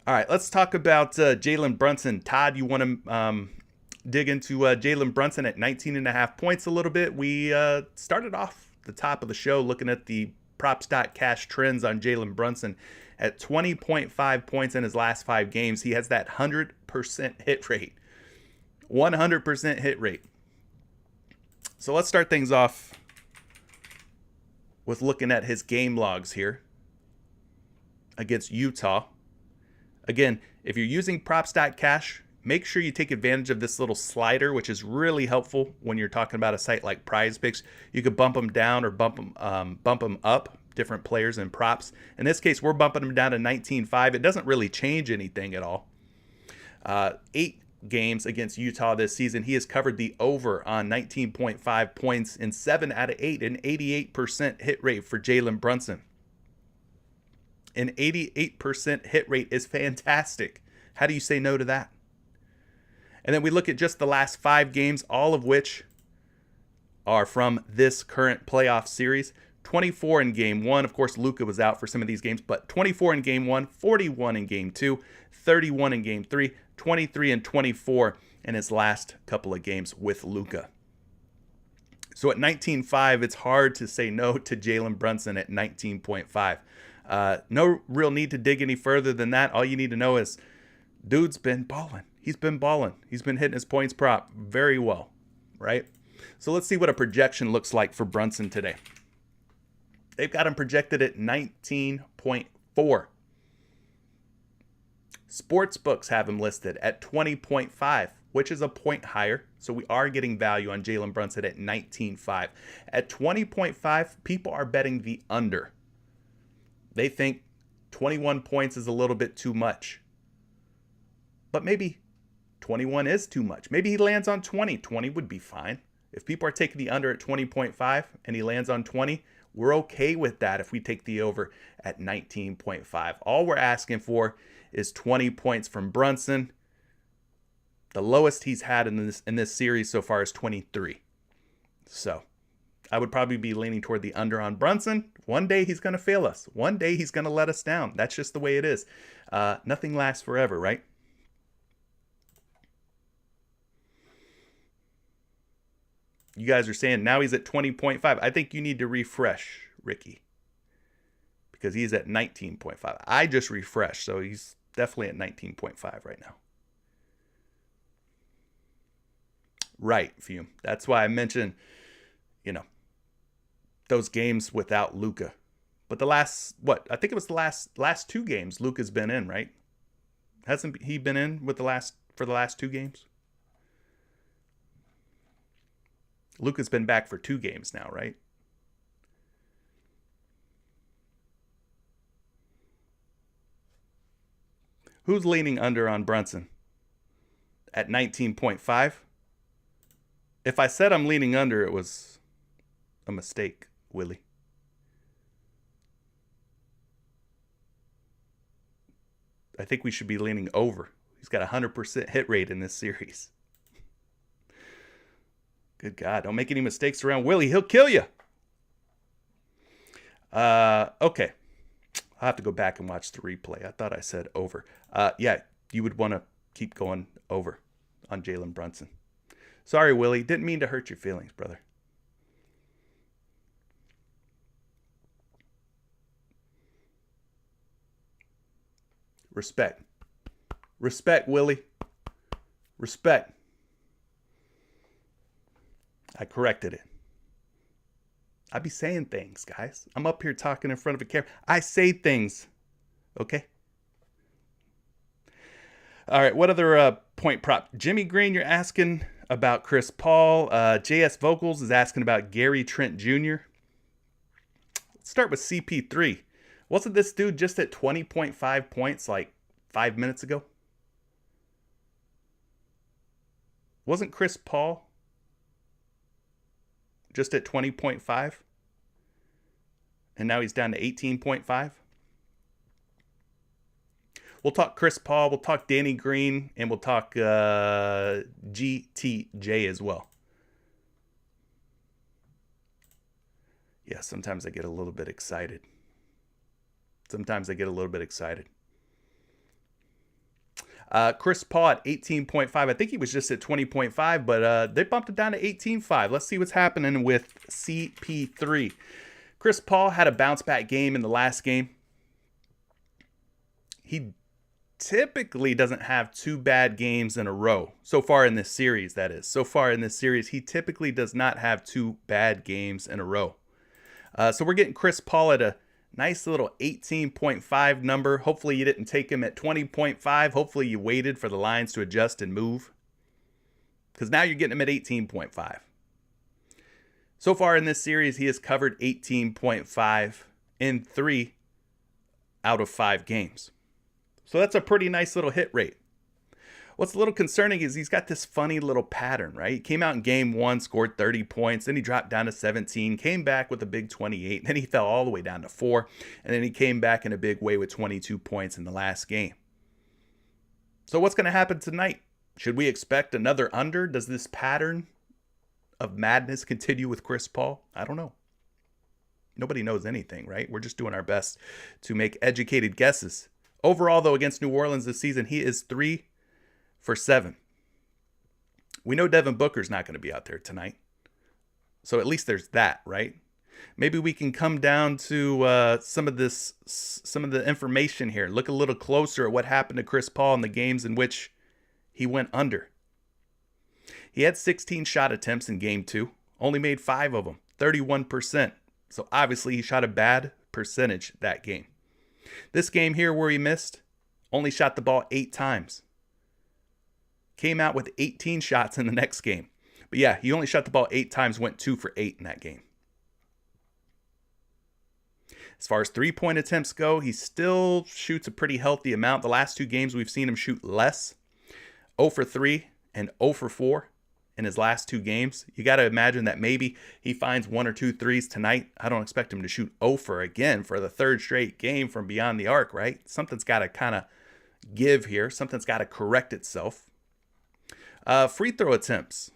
All right, let's talk about Jalen Brunson. Todd, you want to dig into Jalen Brunson at 19.5 points a little bit? We started off the top of the show looking at the props.cash trends on Jalen Brunson at 20.5 points in his last 5 games. He has that 100% hit rate. 100% hit rate. So let's start things off with looking at his game logs here against Utah. Again, if you're using props.cash, make sure you take advantage of this little slider, which is really helpful when you're talking about a site like PrizePicks. You could bump them down or bump them up, different players and props. In this case, we're bumping them down to 19.5. It doesn't really change anything at all. 8 games against Utah this season, he has covered the over on 19.5 points in 7 out of 8, an 88% hit rate for Jalen Brunson. An 88% hit rate is fantastic. How do you say no to that? And then we look at just the last 5 games, all of which are from this current playoff series. 24 in game 1. Of course, Luka was out for some of these games, but 24 in game 1, 41 in game 2, 31 in game 3, 23 and 24 in his last couple of games with Luka. So at 19.5, it's hard to say no to Jalen Brunson at 19.5. No real need to dig any further than that. All you need to know is dude's been balling. He's been balling. He's been hitting his points prop very well, right? So let's see what a projection looks like for Brunson today. They've got him projected at 19.4. Sportsbooks have him listed at 20.5, which is a point higher. So we are getting value on Jalen Brunson at 19.5. At 20.5, people are betting the under. They think 21 points is a little bit too much. But maybe 21 is too much. Maybe he lands on 20. 20 would be fine. If people are taking the under at 20.5 and he lands on 20, we're okay with that if we take the over at 19.5. All we're asking for is 20 points from Brunson. The lowest he's had in this series so far is 23. So I would probably be leaning toward the under on Brunson. One day he's going to fail us. One day he's going to let us down. That's just the way it is. Nothing lasts forever, right? You guys are saying now he's at 20.5. I think you need to refresh, Ricky, because he's at 19.5. I just refreshed, so he's definitely at 19.5 right now. Right, Fume. That's why I mentioned, those games without Luka. But the last, I think it was the last two games Luka's been in, right? Hasn't he been in for the last two games? Luka's been back for 2 games now, right? Who's leaning under on Brunson? At 19.5? If I said I'm leaning under, it was a mistake, Willie. I think we should be leaning over. He's got a 100% hit rate in this series. Good God, don't make any mistakes around Willie. He'll kill you. Okay. I'll have to go back and watch the replay. I thought I said over. Yeah, you would want to keep going over on Jalen Brunson. Sorry, Willie. Didn't mean to hurt your feelings, brother. Respect. Respect, Willie. Respect. I corrected it. I be saying things, guys. I'm up here talking in front of a camera. I say things. Okay? All right, what other point prop? Jimmy Green, you're asking about Chris Paul. JS Vocals is asking about Gary Trent Jr. Let's start with CP3. Wasn't this dude just at 20.5 points like 5 minutes ago? Wasn't Chris Paul just at 20.5? And now he's down to 18.5? We'll talk Chris Paul, we'll talk Danny Green, and we'll talk GTJ as well. Yeah, sometimes I get a little bit excited. Chris Paul at 18.5. I think he was just at 20.5, but they bumped it down to 18.5. Let's see what's happening with CP3. Chris Paul had a bounce back game in the last game. He typically doesn't have 2 bad games in a row. So far in this series, that is. So far in this series, he typically does not have 2 bad games in a row. So we're getting Chris Paul at a nice little 18.5 number. Hopefully you didn't take him at 20.5. Hopefully you waited for the lines to adjust and move, because now you're getting him at 18.5. So far in this series, he has covered 18.5 in 3 out of 5 games. So that's a pretty nice little hit rate. What's a little concerning is he's got this funny little pattern, right? He came out in game 1, scored 30 points, then he dropped down to 17, came back with a big 28, then he fell all the way down to 4, and then he came back in a big way with 22 points in the last game. So what's going to happen tonight? Should we expect another under? Does this pattern of madness continue with Chris Paul? I don't know. Nobody knows anything, right? We're just doing our best to make educated guesses. Overall, though, against New Orleans this season, he is 3 for 7. We know Devin Booker's not going to be out there tonight. So at least there's that, right? Maybe we can come down to some of the information here. Look a little closer at what happened to Chris Paul in the games in which he went under. He had 16 shot attempts in game 2, only made 5 of them, 31%. So obviously he shot a bad percentage that game. This game here where he missed, only shot the ball 8 times. Came out with 18 shots in the next game. But yeah, he only shot the ball 8 times, went 2 for 8 in that game. As far as 3-point attempts go, he still shoots a pretty healthy amount. The last 2 games we've seen him shoot less. 0 for 3 and 0 for 4. in his last 2 games. You got to imagine that maybe he finds 1 or 2 threes tonight. I don't expect him to shoot 0 for again for the 3rd straight game from beyond the arc, right? Something's got to kind of give here. Something's got to correct itself. Free throw attempts.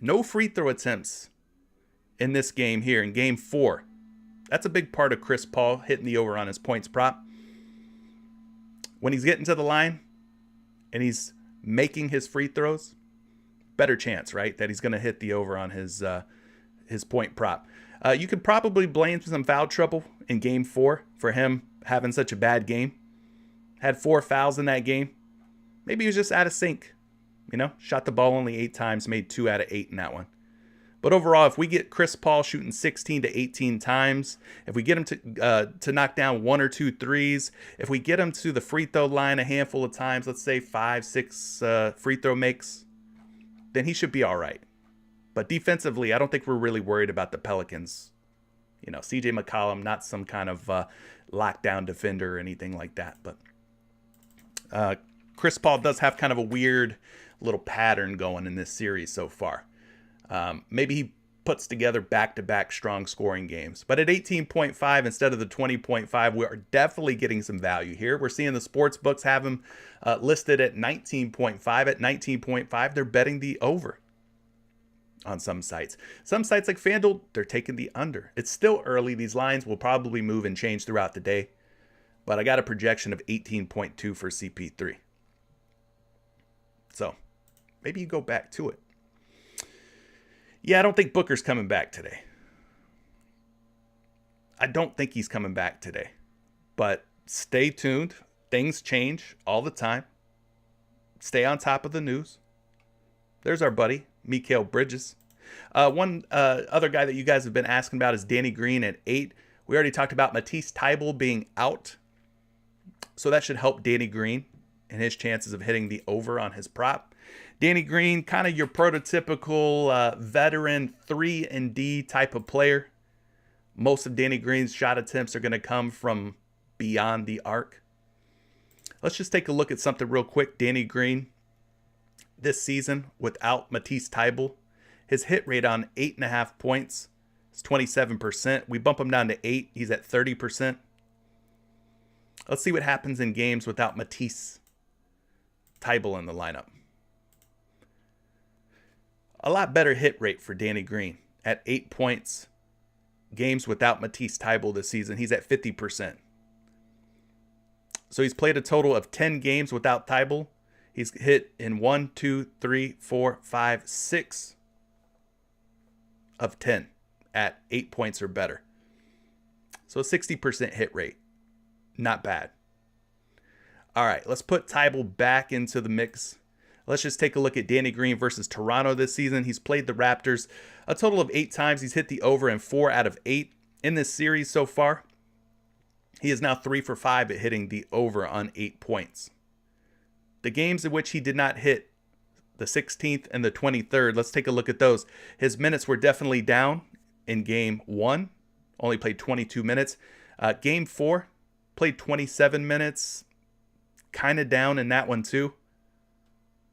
No free throw attempts in this game here in game 4. That's a big part of Chris Paul hitting the over on his points prop. When he's getting to the line and he's making his free throws, better chance, right, that he's going to hit the over on his point prop. You could probably blame some foul trouble in game 4 for him having such a bad game. Had 4 fouls in that game. Maybe he was just out of sync. Shot the ball only 8 times, made 2 out of 8 in that one. But overall, if we get Chris Paul shooting 16 to 18 times, if we get him to knock down 1 or 2 threes, if we get him to the free throw line a handful of times, let's say 5, 6 free throw makes, then he should be all right. But defensively, I don't think we're really worried about the Pelicans. CJ McCollum, not some kind of lockdown defender or anything like that. But Chris Paul does have kind of a weird little pattern going in this series so far. Maybe he puts together back-to-back strong scoring games. But at 18.5 instead of the 20.5, we are definitely getting some value here. We're seeing the sports books have him listed at 19.5. At 19.5, they're betting the over on some sites. Some sites like FanDuel, they're taking the under. It's still early. These lines will probably move and change throughout the day. But I got a projection of 18.2 for CP3. So maybe you go back to it. Yeah, I don't think Booker's coming back today. I don't think he's coming back today. But stay tuned. Things change all the time. Stay on top of the news. There's our buddy, Mikal Bridges. One other guy that you guys have been asking about is Danny Green at 8. We already talked about Matisse Thybulle being out. So that should help Danny Green and his chances of hitting the over on his prop. Danny Green, kind of your prototypical veteran 3-and-D type of player. Most of Danny Green's shot attempts are going to come from beyond the arc. Let's just take a look at something real quick. Danny Green, this season, without Matisse Thybulle, his hit rate on 8.5 points is 27%. We bump him down to 8. He's at 30%. Let's see what happens in games without Matisse Thybulle in the lineup. A lot better hit rate for Danny Green at 8 points. Games without Matisse Thybulle this season, he's at 50%. So he's played a total of 10 games without Thybulle. He's hit in 1, 2, 3, 4, 5, 6 of 10 at 8 points or better. So a 60% hit rate. Not bad. All right, let's put Thybulle back into the mix. Let's just take a look at Danny Green versus Toronto this season. He's played the Raptors a total of 8 times. He's hit the over in 4 out of 8 in this series so far. He is now 3 for 5 at hitting the over on 8 points. The games in which he did not hit, the 16th and the 23rd, let's take a look at those. His minutes were definitely down in game 1. Only played 22 minutes. Game 4, played 27 minutes. Kind of down in that one too.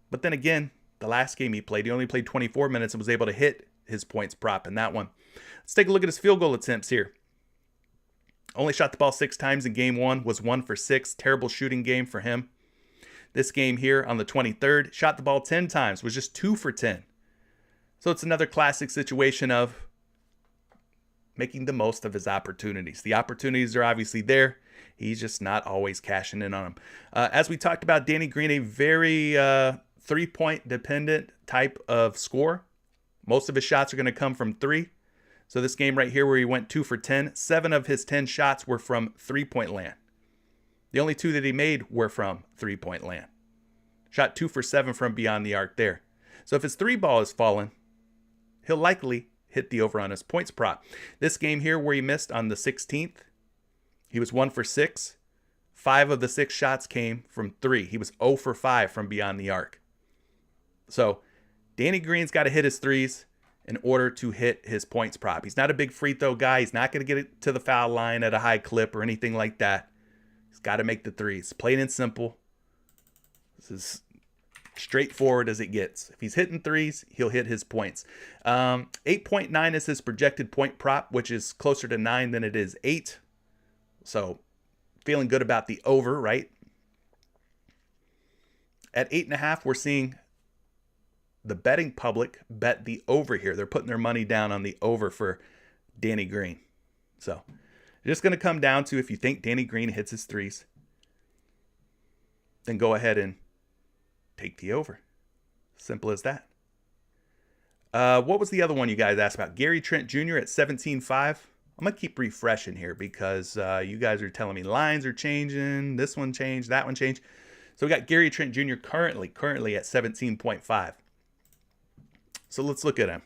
But then again, the last game he only played 24 minutes and was able to hit his points prop in that one. Let's take a look at his field goal attempts here. Only shot the ball 6 times in game 1, was 1 for 6. Terrible shooting game for him. This game here on the 23rd, shot the ball 10 times, was just 2 for 10. So it's another classic situation of making the most of his opportunities. The opportunities are obviously there. He's just not always cashing in on them. As we talked about, Danny Green, a very 3-point dependent type of scorer. Most of his shots are going to come from 3. So this game right here where he went 2 for 10, 7 of his 10 shots were from 3-point land. The only 2 that he made were from 3-point land. Shot 2 for 7 from beyond the arc there. So if his 3 ball is falling, he'll likely hit the over on his points prop. This game here where he missed on the 16th, he was 1 for 6. 5 of the 6 shots came from 3. He was 0 for 5 from beyond the arc. So Danny Green's got to hit his threes in order to hit his points prop. He's not a big free throw guy. He's not going to get it to the foul line at a high clip or anything like that. He's got to make the threes. Plain and simple. This is Straightforward as it gets. If he's hitting threes, he'll hit his points. 8.9 is his projected point prop, which is closer to 9 than it is 8. So feeling good about the over, right? At 8.5, we're seeing the betting public bet the over here. They're putting their money down on the over for Danny Green. So it's just going to come down to if you think Danny Green hits his threes, then go ahead and take the over. Simple as that. What was the other one you guys asked about? Gary Trent Jr. at 17.5. I'm going to keep refreshing here because you guys are telling me lines are changing. This one changed, that one changed. So we got Gary Trent Jr. currently at 17.5. So let's look at him.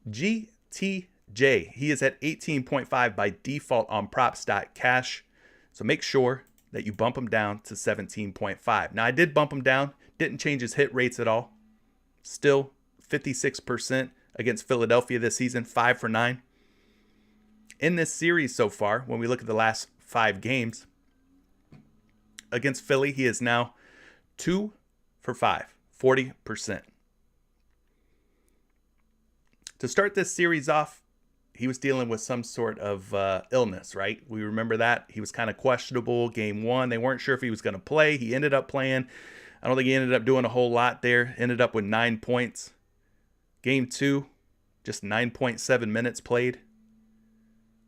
GTJ. He is at 18.5 by default on props.cash. So make sure that you bump him down to 17.5. Now, I did bump him down. Didn't change his hit rates at all. Still 56% against Philadelphia this season, 5 for 9. In this series so far, when we look at the last 5 games, against Philly, he is now 2 for 5, 40%. To start this series off, he was dealing with some sort of illness, right? We remember that. He was kind of questionable. Game 1, they weren't sure if he was going to play. He ended up playing. I don't think he ended up doing a whole lot there. Ended up with 9 points. Game 2, just 9.7 minutes played.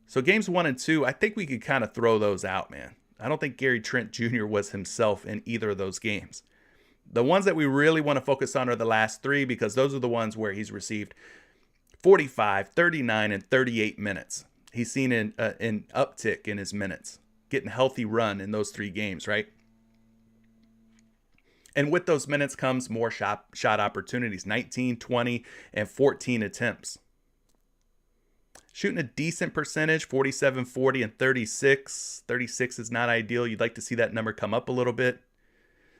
So games 1 and 2, I think we could kind of throw those out, man. I don't think Gary Trent Jr. was himself in either of those games. The ones that we really want to focus on are the last 3 because those are the ones where he's received 45, 39, and 38 minutes. He's seen an uptick in his minutes, getting a healthy run in those 3 games, right? And with those minutes comes more shot opportunities, 19, 20, and 14 attempts. Shooting a decent percentage, 47, 40, and 36. 36 is not ideal. You'd like to see that number come up a little bit.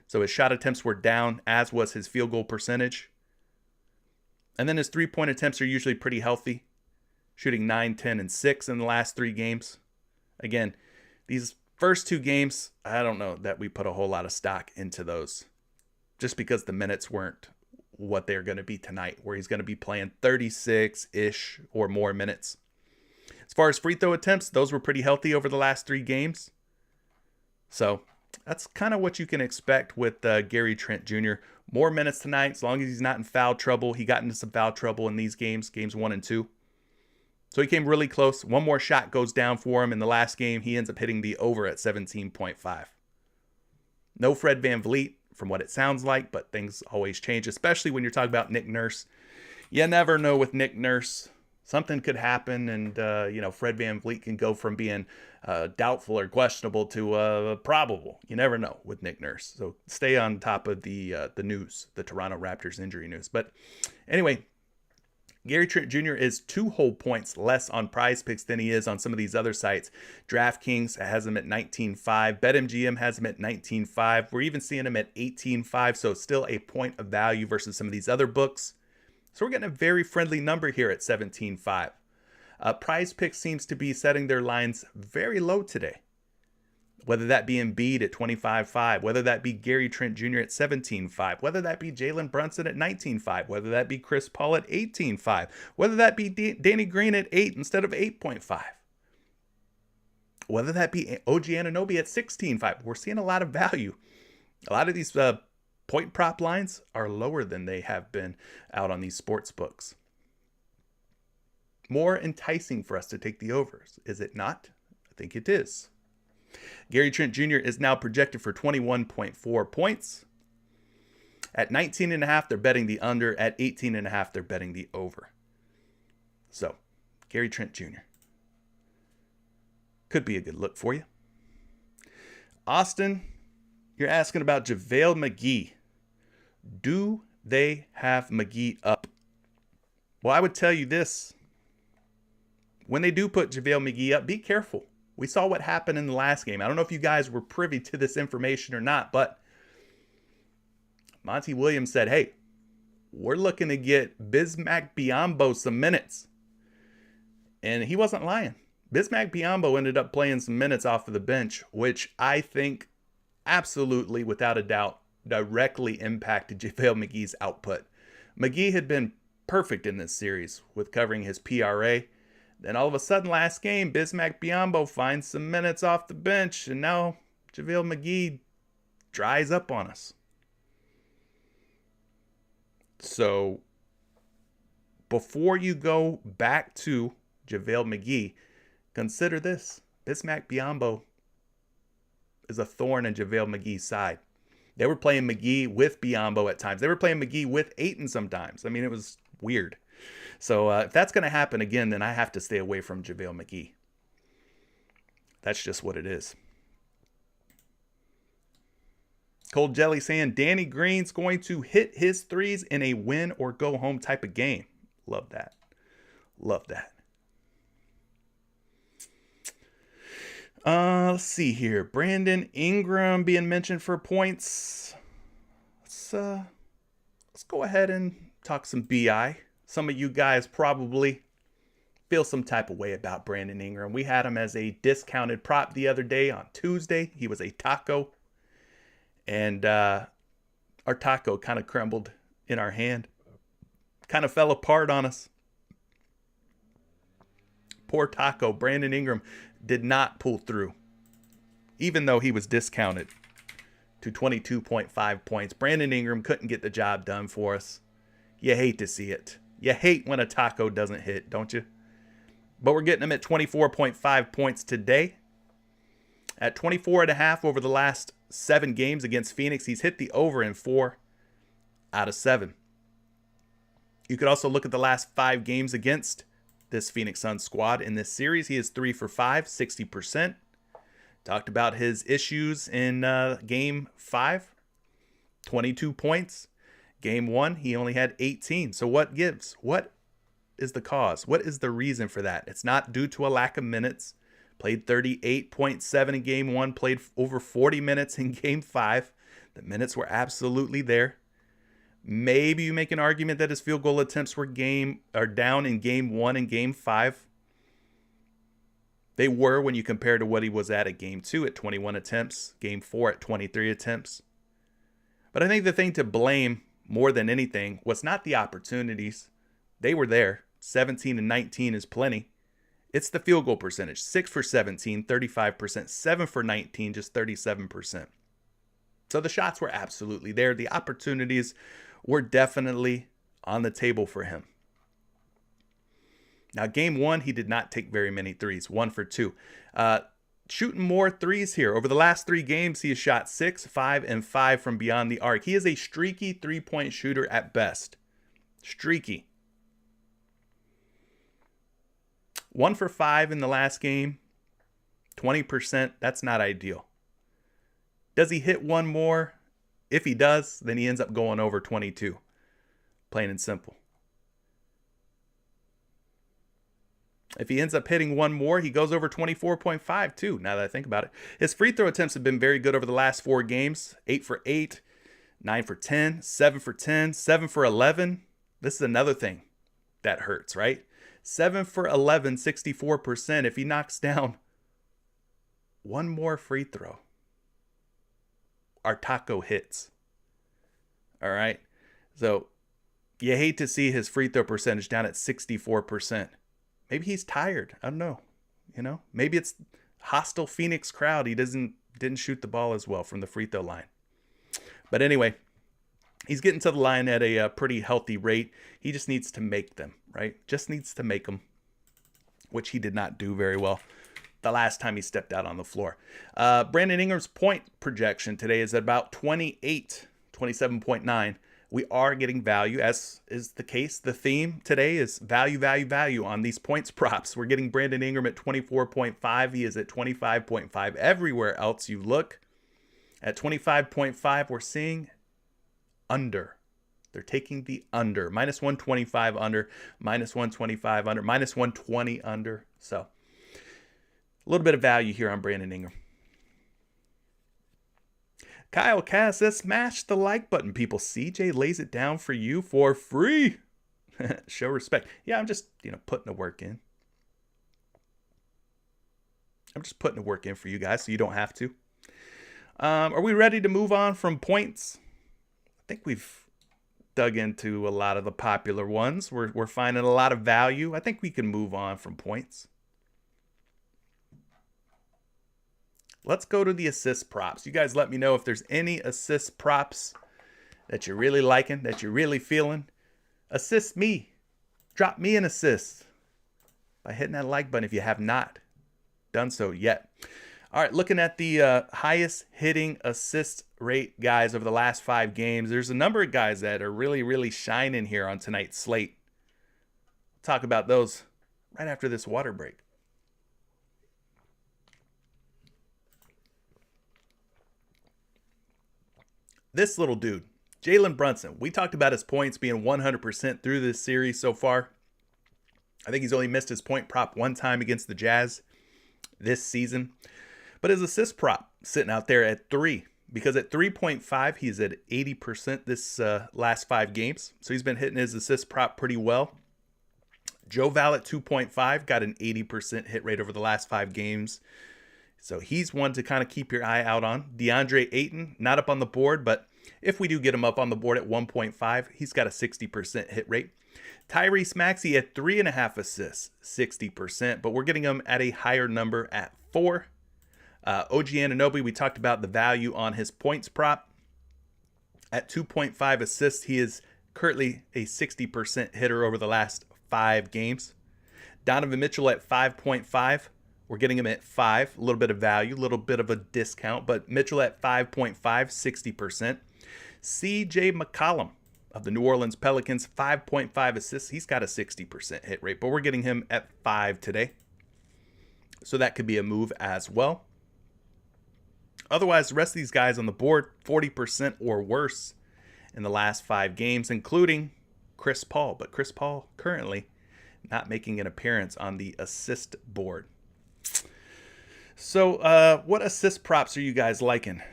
So his shot attempts were down, as was his field goal percentage. And then his 3-point attempts are usually pretty healthy, shooting 9, 10, and 6 in the last 3 games. Again, these first 2 games, I don't know that we put a whole lot of stock into those just because the minutes weren't what they're going to be tonight, where he's going to be playing 36-ish or more minutes. As far as free throw attempts, those were pretty healthy over the last 3 games. So that's kind of what you can expect with Gary Trent Jr. More minutes tonight, as long as he's not in foul trouble. He got into some foul trouble in these games 1 and 2. So he came really close. One more shot goes down for him in the last game. He ends up hitting the over at 17.5. No Fred VanVleet, from what it sounds like, but things always change, especially when you're talking about Nick Nurse. You never know with Nick Nurse. Something could happen, and Fred VanVleet can go from being doubtful or questionable to probable. You never know with Nick Nurse. So stay on top of the news, the Toronto Raptors injury news. But anyway, Gary Trent Jr. is 2 whole points less on PrizePicks than he is on some of these other sites. DraftKings has him at 19.5. BetMGM has him at 19.5. We're even seeing him at 18.5, so still a point of value versus some of these other books. So we're getting a very friendly number here at 17.5. PrizePicks seems to be setting their lines very low today. Whether that be Embiid at 25.5, whether that be Gary Trent Jr. at 17.5, whether that be Jalen Brunson at 19.5, whether that be Chris Paul at 18.5, whether that be Danny Green at 8 instead of 8.5, whether that be OG Anunoby at 16.5. We're seeing a lot of value. A lot of these point prop lines are lower than they have been out on these sports books. More enticing for us to take the overs, is it not? I think it is. Gary Trent Jr. is now projected for 21.4 points. At 19.5, they're betting the under. At 18.5, they're betting the over. So, Gary Trent Jr. could be a good look for you. Austin, you're asking about JaVale McGee. Do they have McGee up? Well, I would tell you this. When they do put JaVale McGee up, be careful. We saw what happened in the last game. I don't know if you guys were privy to this information or not, but Monty Williams said, hey, we're looking to get Bismack Biyombo some minutes. And he wasn't lying. Bismack Biyombo ended up playing some minutes off of the bench, which I think absolutely, without a doubt, directly impacted JaVale McGee's output. McGee had been perfect in this series with covering his PRA. Then all of a sudden last game, Bismack Biyombo finds some minutes off the bench, and now JaVale McGee dries up on us. So before you go back to JaVale McGee, consider this. Bismack Biyombo is a thorn in JaVale McGee's side. They were playing McGee with Biyombo at times. They were playing McGee with Ayton sometimes. I mean, it was weird. So if that's going to happen again, then I have to stay away from JaVale McGee. That's just what it is. Cold Jelly saying Danny Green's going to hit his threes in a win or go home type of game. Love that. Love that. Let's see here. Brandon Ingram being mentioned for points. Let's go ahead and talk some BI. Some of you guys probably feel some type of way about Brandon Ingram. We had him as a discounted prop the other day on Tuesday. He was a taco. And our taco kind of crumbled in our hand. Kind of fell apart on us. Poor taco. Brandon Ingram did not pull through. Even though he was discounted to 22.5 points. Brandon Ingram couldn't get the job done for us. You hate to see it. You hate when a taco doesn't hit, don't you? But we're getting him at 24.5 points today. At 24.5 over the last 7 games against Phoenix, he's hit the over in 4 out of 7. You could also look at the last 5 games against this Phoenix Suns squad in this series. He is 3 for 5, 60%. Talked about his issues in game 5, 22 points. Game 1, he only had 18. So what gives? What is the cause? What is the reason for that? It's not due to a lack of minutes. Played 38.7 in game 1, played over 40 minutes in game 5. The minutes were absolutely there. Maybe you make an argument that his field goal attempts were down in game 1 and game 5. They were when you compare to what he was at game 2 at 21 attempts, game 4 at 23 attempts. But I think the thing to blame more than anything was not the opportunities. They were there. 17 and 19 is plenty. It's the field goal percentage. 6 for 17, 35%. 7 for 19, just 37%. So the shots were absolutely there. The opportunities were definitely on the table for him. Now, game 1, he did not take very many threes. 1 for 2. Shooting more threes here. Over the last 3 games, he has shot 6, 5, and 5 from beyond the arc. He is a streaky three-point shooter at best. Streaky. 1 for 5 in the last game. 20%. That's not ideal. Does he hit one more? If he does, then he ends up going over 22. Plain and simple. If he ends up hitting one more, he goes over 24.5 too, now that I think about it. His free throw attempts have been very good over the last 4 games. 8 for 8, 9 for 10, 7 for 10, 7 for 11. This is another thing that hurts, right? 7 for 11, 64%. If he knocks down one more free throw, our taco hits. All right? So you hate to see his free throw percentage down at 64%. Maybe he's tired. I don't know. Maybe it's hostile Phoenix crowd. He didn't shoot the ball as well from the free throw line. But anyway, he's getting to the line at a pretty healthy rate. He just needs to make them, right? Just needs to make them, which he did not do very well the last time he stepped out on the floor. Brandon Ingram's point projection today is at about 28, 27.9. We are getting value, as is the case. The theme today is value, value, value on these points props. We're getting Brandon Ingram at 24.5. He is at 25.5. Everywhere else you look, at 25.5, we're seeing under. They're taking the under. Minus 125 under, minus 125 under, minus 120 under. So a little bit of value here on Brandon Ingram. Kyle Cass says, smash the like button, people. CJ lays it down for you for free. Show respect. Yeah, I'm just, putting the work in. I'm just putting the work in for you guys so you don't have to. Are we ready to move on from points? I think we've dug into a lot of the popular ones. We're finding a lot of value. I think we can move on from points. Let's go to the assist props. You guys let me know if there's any assist props that you're really liking, that you're really feeling. Assist me. Drop me an assist by hitting that like button if you have not done so yet. All right, looking at the highest hitting assist rate guys over the last 5 games, there's a number of guys that are really, really shining here on tonight's slate. Talk about those right after this water break. This little dude, Jalen Brunson. We talked about his points being 100% through this series so far. I think he's only missed his point prop 1 time against the Jazz this season. But his assist prop sitting out there at 3, because at 3.5, he's at 80% this last 5 games. So he's been hitting his assist prop pretty well. Joe Val at 2.5 got an 80% hit rate over the last 5 games. So he's one to kind of keep your eye out on. DeAndre Ayton, not up on the board, but if we do get him up on the board at 1.5, he's got a 60% hit rate. Tyrese Maxey at 3.5 assists, 60%, but we're getting him at a higher number at 4. OG Anunoby, we talked about the value on his points prop. At 2.5 assists, he is currently a 60% hitter over the last 5 games. Donovan Mitchell at 5.5. We're getting him at 5. A little bit of value, a little bit of a discount, but Mitchell at 5.5, 60%. CJ McCollum of the New Orleans Pelicans, 5.5 assists. He's got a 60% hit rate, but we're getting him at 5 today. So that could be a move as well. Otherwise, the rest of these guys on the board, 40% or worse in the last 5 games, including Chris Paul. But Chris Paul currently not making an appearance on the assist board. So what assist props are you guys liking?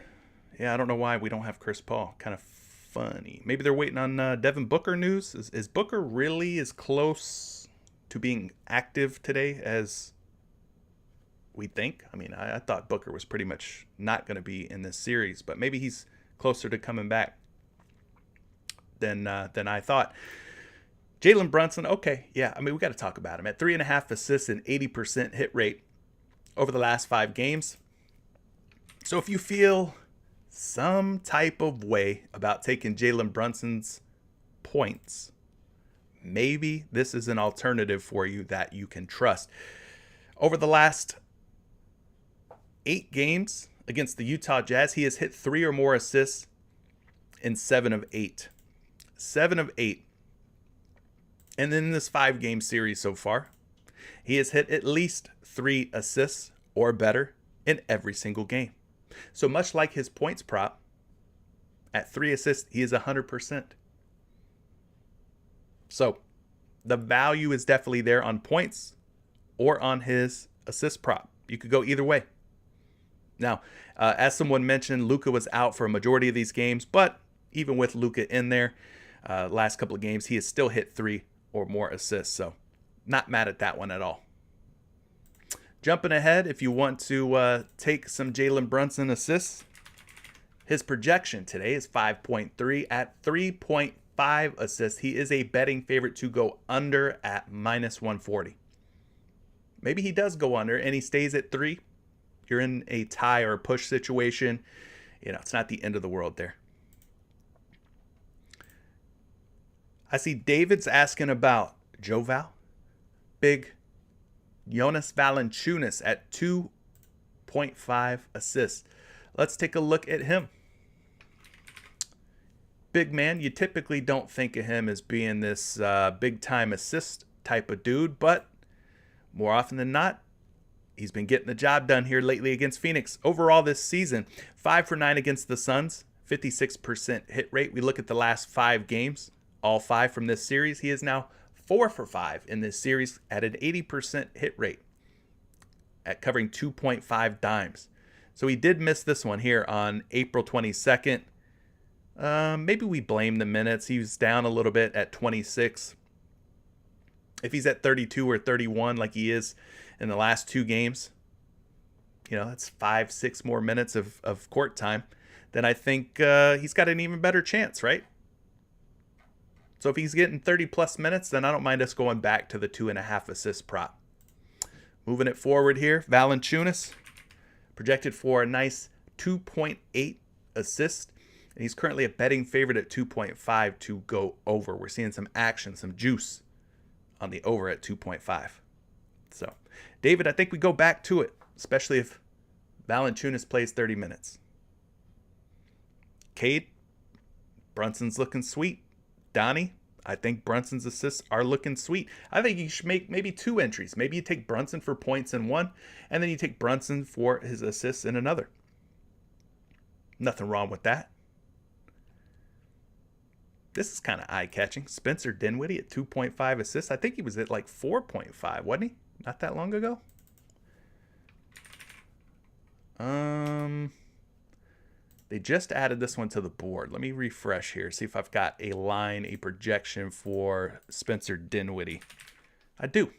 Yeah, I don't know why we don't have Chris Paul. Kind of funny. Maybe they're waiting on Devin Booker news. Is Booker really as close to being active today as we think? I mean, I thought Booker was pretty much not going to be in this series, but maybe he's closer to coming back than I thought. Jalen Brunson, okay, yeah, I mean, we got to talk about him. At 3.5 assists and 80% hit rate over the last 5 games. So if you feel some type of way about taking Jalen Brunson's points, maybe this is an alternative for you that you can trust. Over the last 8 games against the Utah Jazz, he has hit 3 or more assists in 7 of 8. 7 of 8. And then in this 5-game series so far, he has hit at least 3 assists or better in every single game. So much like his points prop, at 3 assists, he is 100%. So the value is definitely there on points or on his assist prop. You could go either way. Now, as someone mentioned, Luka was out for a majority of these games, but even with Luka in there, last couple of games, he has still hit 3 or more assists. So not mad at that one at all. Jumping ahead, if you want to take some Jalen Brunson assists, his projection today is 5.3 at 3.5 assists. He is a betting favorite to go under at -140. Maybe he does go under and he stays at 3. You're in a tie or a push situation. You know, it's not the end of the world there. I see David's asking about Joe Val. Big Jonas Valanciunas at 2.5 assists. Let's take a look at him. Big man, you typically don't think of him as being this big-time assist type of dude, but more often than not, he's been getting the job done here lately against Phoenix. Overall this season, 5 for 9 against the Suns, 56% hit rate. We look at the last 5 games, all 5 from this series. He is now 4 for 5 in this series at an 80% hit rate at covering 2.5 dimes. So he did miss this one here on April 22nd. Maybe we blame the minutes. He was down a little bit at 26. If he's at 32 or 31 like he is in the last 2 games, that's 5-6 more minutes of court time, then I think he's got an even better chance, right? So if he's getting 30 plus minutes, then I don't mind us going back to the 2.5 assist prop. Moving it forward here, Valanciunas projected for a nice 2.8 assist. And he's currently a betting favorite at 2.5 to go over. We're seeing some action, some juice on the over at 2.5. So, David, I think we go back to it, especially if Valanciunas plays 30 minutes. Cade, Brunson's looking sweet. Donnie, I think Brunson's assists are looking sweet. I think you should make maybe 2 entries. Maybe you take Brunson for points in one, and then you take Brunson for his assists in another. Nothing wrong with that. This is kind of eye-catching. Spencer Dinwiddie at 2.5 assists. I think he was at like 4.5, wasn't he? Not that long ago. They just added this one to the board. Let me refresh here, see if I've got a line, a projection for Spencer Dinwiddie. I do.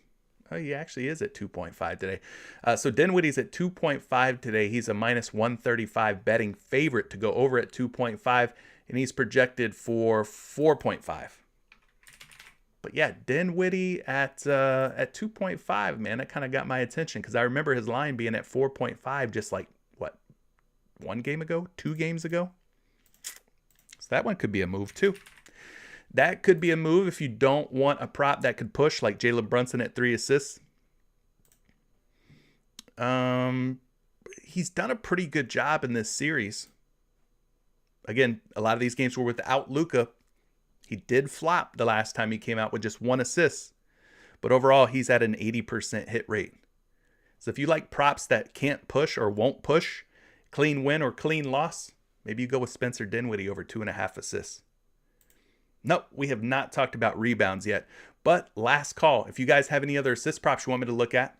Oh, he actually is at 2.5 today. So Dinwiddie's at 2.5 today. He's a minus 135 betting favorite to go over at 2.5, and he's projected for 4.5. But yeah, Dinwiddie at 2.5, man, that kind of got my attention because I remember his line being at 4.5 just like, what, 1 game ago, 2 games ago? So that one could be a move too. That could be a move if you don't want a prop that could push, like Jalen Brunson at 3 assists. He's done a pretty good job in this series. Again, a lot of these games were without Luka. He did flop the last time he came out with just 1 assist. But overall, he's at an 80% hit rate. So if you like props that can't push or won't push, clean win or clean loss, maybe you go with Spencer Dinwiddie over 2.5 assists. Nope, we have not talked about rebounds yet. But last call. If you guys have any other assist props you want me to look at,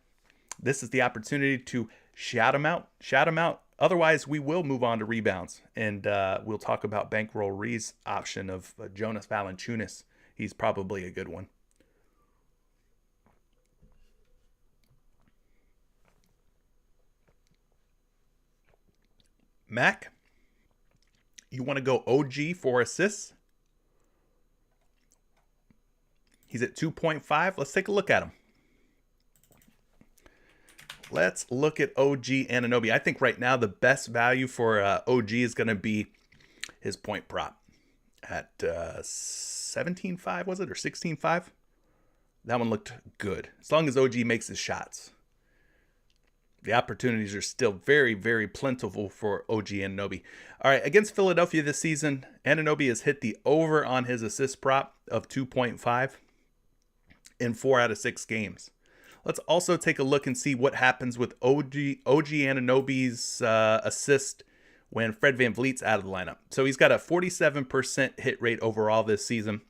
this is the opportunity to shout them out. Shout them out. Otherwise, we will move on to rebounds. And we'll talk about Bankroll Ree's option of Jonas Valanciunas. He's probably a good one. Mac, you want to go OG for assists? He's at 2.5. Let's take a look at him. Let's look at OG Anunoby. I think right now the best value for OG is going to be his point prop at 17.5, was it, or 16.5? That one looked good. As long as OG makes his shots. The opportunities are still very, very plentiful for OG Anunoby. All right, against Philadelphia this season, Anunoby has hit the over on his assist prop of 2.5 in 4 out of 6 games. Let's also take a look and see what happens with OG Anunoby's assist when Fred VanVleet's out of the lineup. So he's got a 47% hit rate overall this season.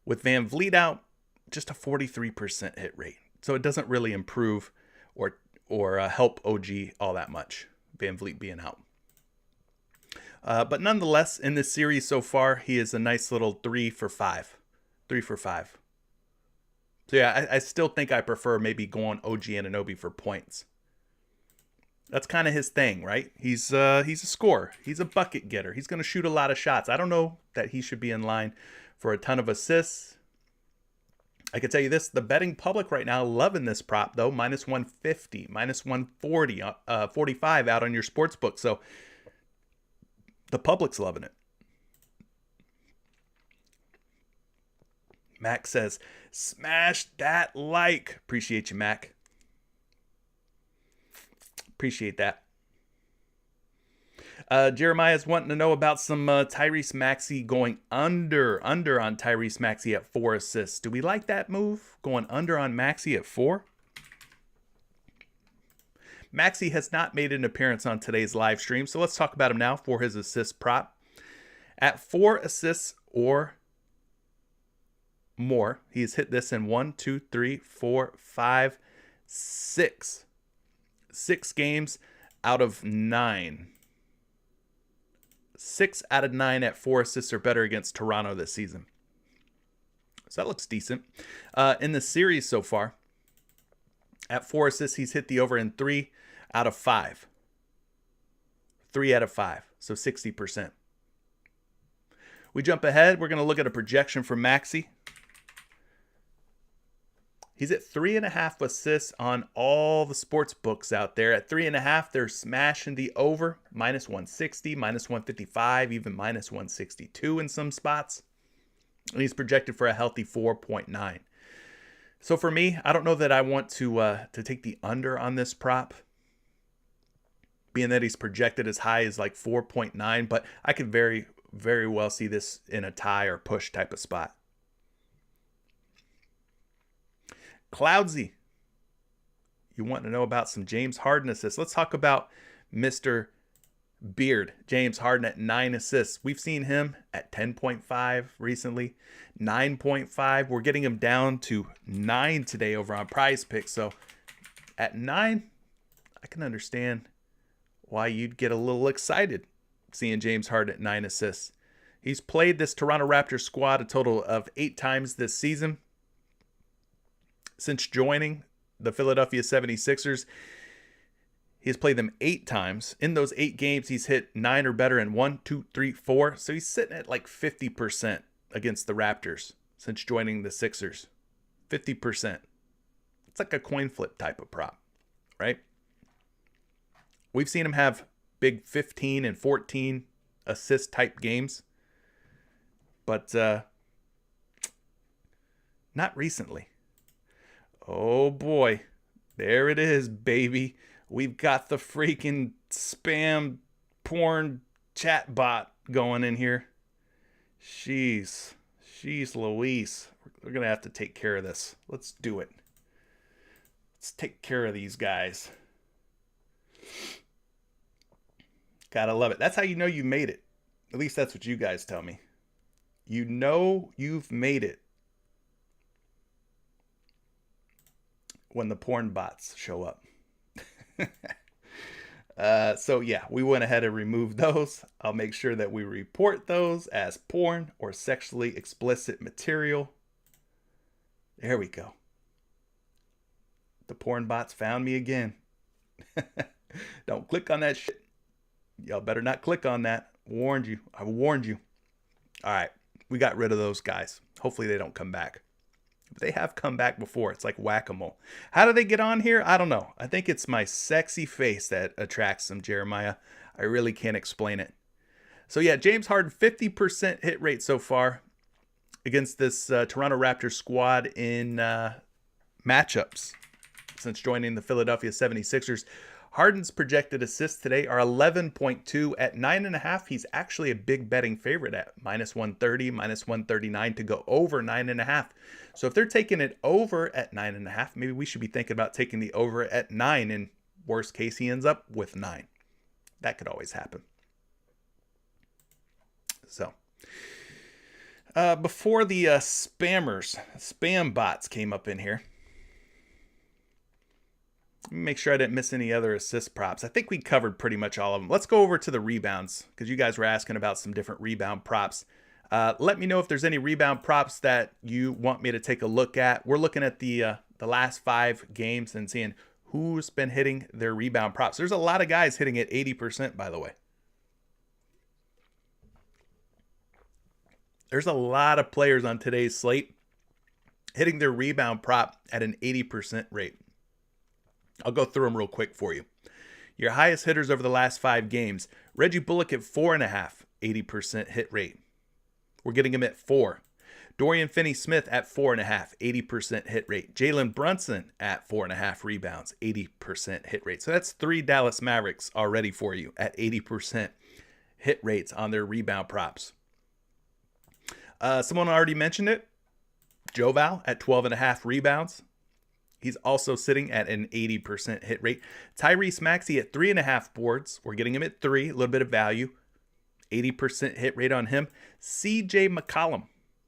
With VanVleet out, just a 43% hit rate. So it doesn't really improve or help OG all that much, VanVleet being out. But nonetheless, in this series so far, he is a nice little 3 for 5. 3 for 5. So yeah, I still think I prefer maybe going OG Anunoby for points. That's kind of his thing, right? He's a scorer. He's a bucket getter. He's going to shoot a lot of shots. I don't know that he should be in line for a ton of assists. I can tell you this, the betting public right now loving this prop though, minus 150, minus 140, 45 out on your sports book. So the public's loving it. Mac says, smash that like. Appreciate you, Mac. Appreciate that. Jeremiah's wanting to know about some Tyrese Maxey going under on Tyrese Maxey at 4 assists. Do we like that move? Going under on Maxey at 4? Maxey has not made an appearance on today's live stream, so let's talk about him now for his assist prop. At 4 assists or more, he's hit this in 1, 2, 3, 4, 5, 6. 6 games out of 9. 6 out of 9 at 4 assists or better against Toronto this season. So that looks decent. In the series so far, At 4 assists, he's hit the over in 3 out of 5. 3 out of 5, so 60%. We jump ahead. We're going to look at a projection for Maxey. He's at 3.5 assists on all the sports books out there. At 3.5, they're smashing the over, minus 160, minus 155, even minus 162 in some spots. And he's projected for a healthy 4.9. So for me, I don't know that I want to take the under on this prop, being that he's projected as high as like 4.9, but I could very, very well see this in a tie or push type of spot. Cloudsy, you want to know about some James Harden assists. Let's talk about Mr. Beard, James Harden at 9 assists. We've seen him at 10.5 recently, 9.5. We're getting him down to 9 today over on PrizePicks. So at 9, I can understand why you'd get a little excited seeing James Harden at 9 assists. He's played this Toronto Raptors squad a total of 8 times this season. Since joining the Philadelphia 76ers, he's played them 8 times. In those 8 games, he's hit 9 or better in 1, 2, 3, 4. So he's sitting at like 50% against the Raptors since joining the Sixers. 50%. It's like a coin flip type of prop, right? We've seen him have big 15 and 14 assist type games, but not recently. Oh boy, there it is, baby. We've got the freaking spam porn chat bot going in here. Jeez Louise. We're going to have to take care of this. Let's do it. Let's take care of these guys. Gotta love it. That's how you know you made it. At least that's what you guys tell me. You know you've made it when the porn bots show up. So yeah, we went ahead and removed those. I'll make sure that we report those as porn or sexually explicit material. There we go. The porn bots found me again. Don't click on that shit. Y'all better not click on that. Warned you. I warned you. All right. We got rid of those guys. Hopefully they don't come back. They have come back before. It's like whack-a-mole. How do they get on here? I don't know. I think it's my sexy face that attracts them, Jeremiah. I really can't explain it. So yeah, James Harden, 50% hit rate so far against this Toronto Raptors squad in matchups since joining the Philadelphia 76ers. Harden's projected assists today are 11.2 at 9.5. He's actually a big betting favorite at minus 130, minus 139 to go over 9.5. So if they're taking it over at 9.5, maybe we should be thinking about taking the over at 9. In worst case, he ends up with 9. That could always happen. So before the spam bots came up in here, make sure I didn't miss any other assist props. I think we covered pretty much all of them. Let's go over to the rebounds because you guys were asking about some different rebound props. Let me know if there's any rebound props that you want me to take a look at. We're looking at the last 5 games and seeing who's been hitting their rebound props. There's a lot of guys hitting at 80%, by the way. There's a lot of players on today's slate hitting their rebound prop at an 80% rate. I'll go through them real quick for you. Your highest hitters over the last 5 games. Reggie Bullock at 4.5, 80% hit rate. We're getting him at 4. Dorian Finney-Smith at 4.5, 80% hit rate. Jalen Brunson at 4.5 rebounds, 80% hit rate. So that's 3 Dallas Mavericks already for you at 80% hit rates on their rebound props. Someone already mentioned it. Joval at 12.5 rebounds. He's also sitting at an 80% hit rate. Tyrese Maxey at 3.5 boards. We're getting him at 3, a little bit of value. 80% hit rate on him. CJ McCollum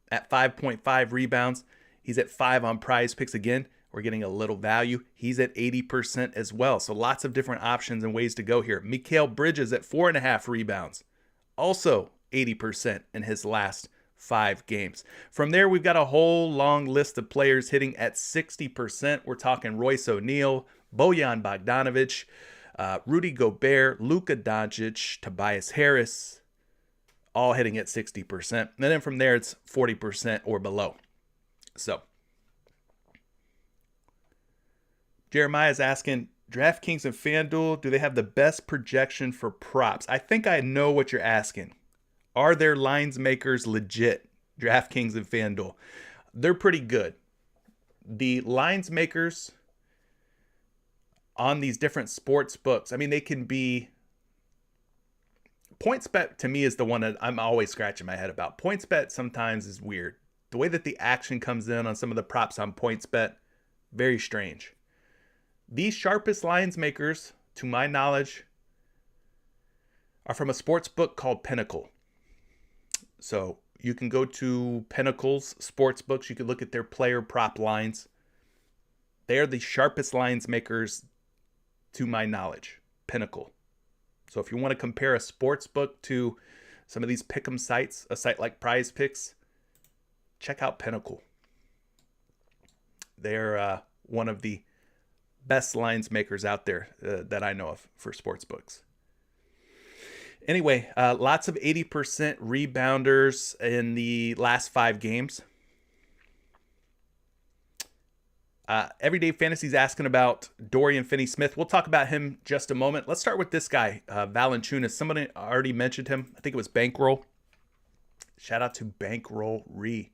at 5.5 rebounds. He's at 5 on PrizePicks again. We're getting a little value. He's at 80% as well. So lots of different options and ways to go here. Mikal Bridges at 4.5 rebounds. Also 80% in his last 5 games. From there, we've got a whole long list of players hitting at 60%. We're talking Royce O'Neal, Bojan Bogdanovic, Rudy Gobert, Luka Doncic, Tobias Harris, all hitting at 60%. And then from there, it's 40% or below. So, Jeremiah's asking, DraftKings and FanDuel, do they have the best projection for props? I think I know what you're asking. Are their lines makers legit? DraftKings and FanDuel. They're pretty good. The lines makers on these different sports books, I mean, they can be... PointsBet to me is the one that I'm always scratching my head about. PointsBet sometimes is weird. The way that the action comes in on some of the props on PointsBet, very strange. These sharpest lines makers, to my knowledge, are from a sports book called Pinnacle. So you can go to Pinnacle's sports books. You can look at their player prop lines. They are the sharpest lines makers, to my knowledge. Pinnacle. So if you want to compare a sports book to some of these pick'em sites, a site like PrizePicks, check out Pinnacle. They're one of the best lines makers out there that I know of for sports books. Anyway, lots of 80% rebounders in the last 5 games. Everyday Fantasy's asking about Dorian Finney-Smith. We'll talk about him just a moment. Let's start with this guy, Valanciunas. Somebody already mentioned him. I think it was Bankroll. Shout out to Bankroll Ree.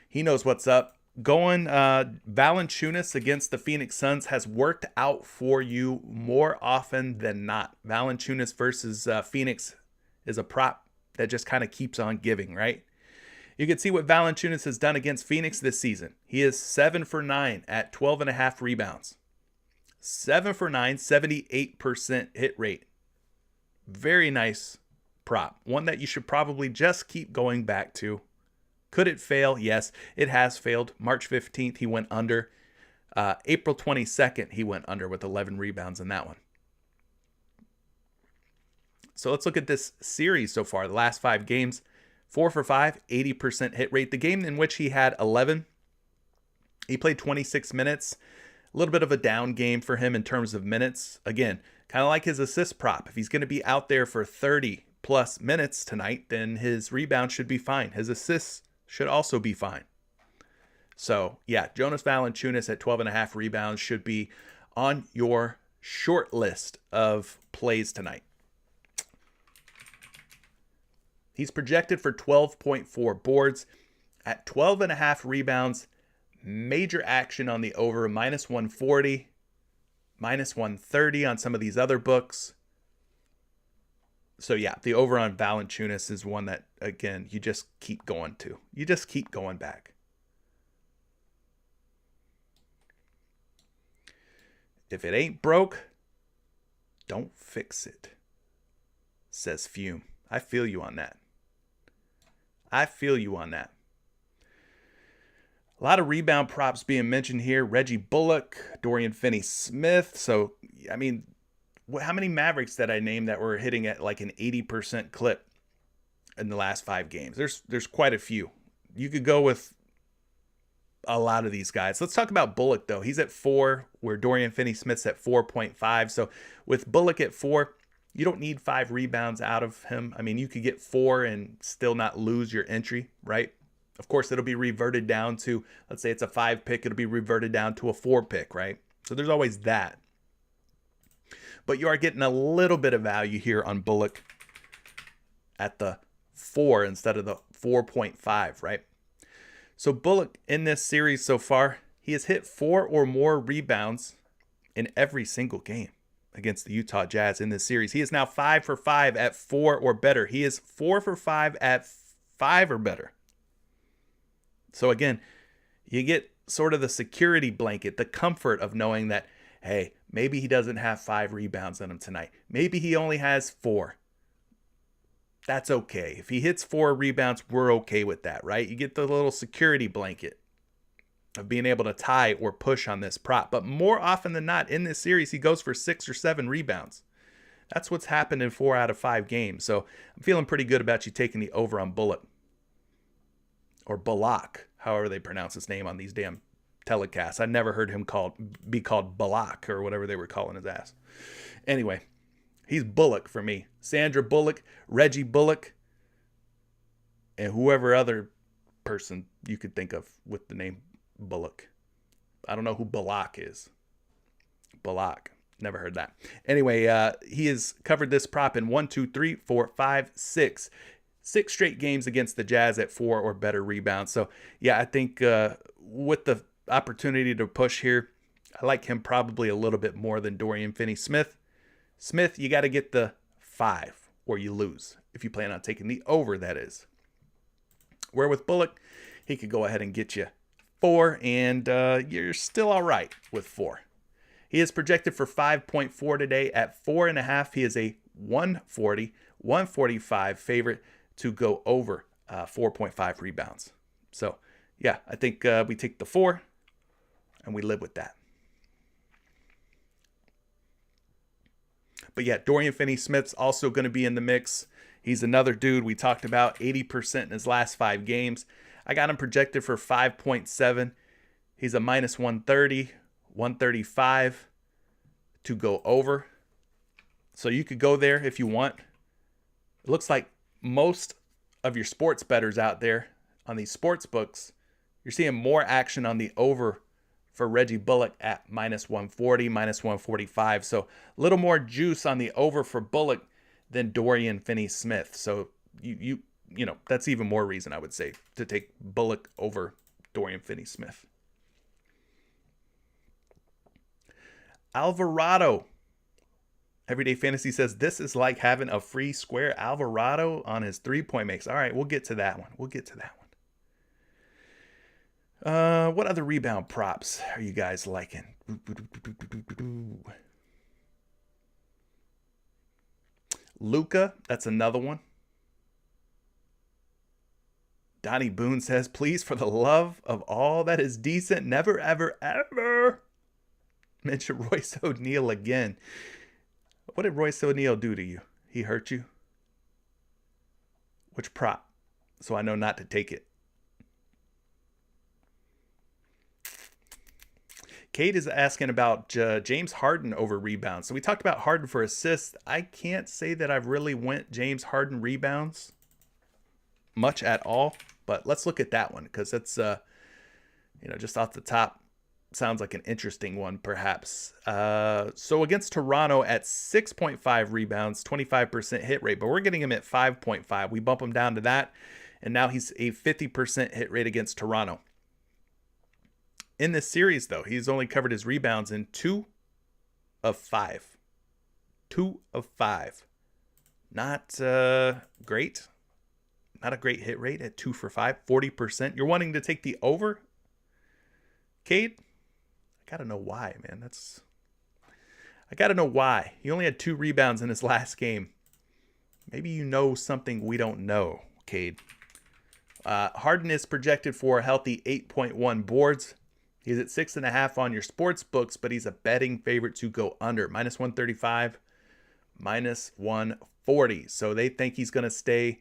He knows what's up. Going Valanciunas against the Phoenix Suns has worked out for you more often than not. Valanciunas versus Phoenix is a prop that just kind of keeps on giving, right? You can see what Valanciunas has done against Phoenix this season. He is 7 for 9 at 12.5 rebounds. 7 for 9, 78% hit rate. Very nice prop. One that you should probably just keep going back to. Could it fail? Yes, it has failed. March 15th, he went under. April 22nd, he went under with 11 rebounds in that one. So let's look at this series so far. The last 5 games, 4 for 5, 80% hit rate. The game in which he had 11, he played 26 minutes. A little bit of a down game for him in terms of minutes. Again, kind of like his assist prop. If he's going to be out there for 30 plus minutes tonight, then his rebound should be fine. His assists should also be fine. So, yeah, Jonas Valanciunas at 12.5 rebounds should be on your short list of plays tonight. He's projected for 12.4 boards at 12.5 rebounds. Major action on the over, minus 140, minus 130 on some of these other books. So yeah, the over on Valanciunas is one that, again, you just keep going to. You just keep going back. If it ain't broke, don't fix it, says Fume. I feel you on that. I feel you on that. A lot of rebound props being mentioned here. Reggie Bullock, Dorian Finney-Smith. So, I mean, how many Mavericks did I name that were hitting at like an 80% clip in the last 5 games? There's quite a few. You could go with a lot of these guys. Let's talk about Bullock, though. He's at 4, where Dorian Finney-Smith's at 4.5. So with Bullock at 4, you don't need 5 rebounds out of him. I mean, you could get 4 and still not lose your entry, right? Of course, it'll be reverted down to, let's say it's a 5 pick, it'll be reverted down to a 4 pick, right? So there's always that. But you are getting a little bit of value here on Bullock at the 4 instead of the 4.5, right? So Bullock in this series so far, he has hit 4 or more rebounds in every single game against the Utah Jazz in this series. He is now 5 for 5 at 4 or better. He is 4 for 5 at 5 or better. So again, you get sort of the security blanket, the comfort of knowing that, hey, maybe he doesn't have 5 rebounds on him tonight. Maybe he only has 4. That's okay. If he hits 4 rebounds, we're okay with that, right? You get the little security blanket of being able to tie or push on this prop. But more often than not, in this series, he goes for 6 or 7 rebounds. That's what's happened in 4 out of 5 games. So I'm feeling pretty good about you taking the over on Bullock. or Balak, however they pronounce his name on these damn telecasts. I never heard him be called Balak or whatever they were calling his ass. Anyway, he's Bullock for me. Sandra Bullock, Reggie Bullock, and whoever other person you could think of with the name Bullock. I don't know who Balak is. Balak. Never heard that. Anyway, he has covered this prop in 1, 2, 3, 4, 5, 6. 6 straight games against the Jazz at 4 or better rebounds. So, yeah, I think with the opportunity to push here, I like him probably a little bit more than Dorian Finney-Smith. Smith, you got to get the 5 or you lose if you plan on taking the over, that is. Where with Bullock, he could go ahead and get you 4, and you're still all right with 4. He is projected for 5.4 today at 4.5. He is a 140, 145 favorite to go over 4.5 rebounds. So, yeah, I think we take the 4 and we live with that. But yeah, Dorian Finney-Smith's also going to be in the mix. He's another dude we talked about, 80% in his last 5 games. I got him projected for 5.7. He's a minus 130, 135 to go over. So you could go there if you want. It looks like most of your sports bettors out there on these sports books, you're seeing more action on the over for Reggie Bullock at minus 140, minus 145. So a little more juice on the over for Bullock than Dorian Finney-Smith. So you know, that's even more reason, I would say, to take Bullock over Dorian Finney-Smith. Alvarado. Everyday Fantasy says this is like having a free square Alvarado on his 3-point makes. All right, we'll get to that one. What other rebound props are you guys liking? Luka, that's another one. Donnie Boone says, please, for the love of all that is decent, never, ever, ever mention Royce O'Neal again. What did Royce O'Neal do to you? He hurt you? Which prop? So I know not to take it. Kate is asking about James Harden over rebounds. So we talked about Harden for assists. I can't say that I've really went James Harden rebounds much at all. But let's look at that one because that's, just off the top, sounds like an interesting one perhaps. So against Toronto at 6.5 rebounds, 25% hit rate. But we're getting him at 5.5. We bump him down to that. And now he's a 50% hit rate against Toronto. In this series, though, he's only covered his rebounds in 2 of 5. 2 of 5. Not great. Not a great hit rate at 2 for 5. 40%. You're wanting to take the over, Cade? I got to know why, man. I got to know why. He only had 2 rebounds in his last game. Maybe you know something we don't know, Cade. Harden is projected for a healthy 8.1 boards. He's at 6.5 on your sports books, but he's a betting favorite to go under. Minus 135, minus 140. So they think he's going to stay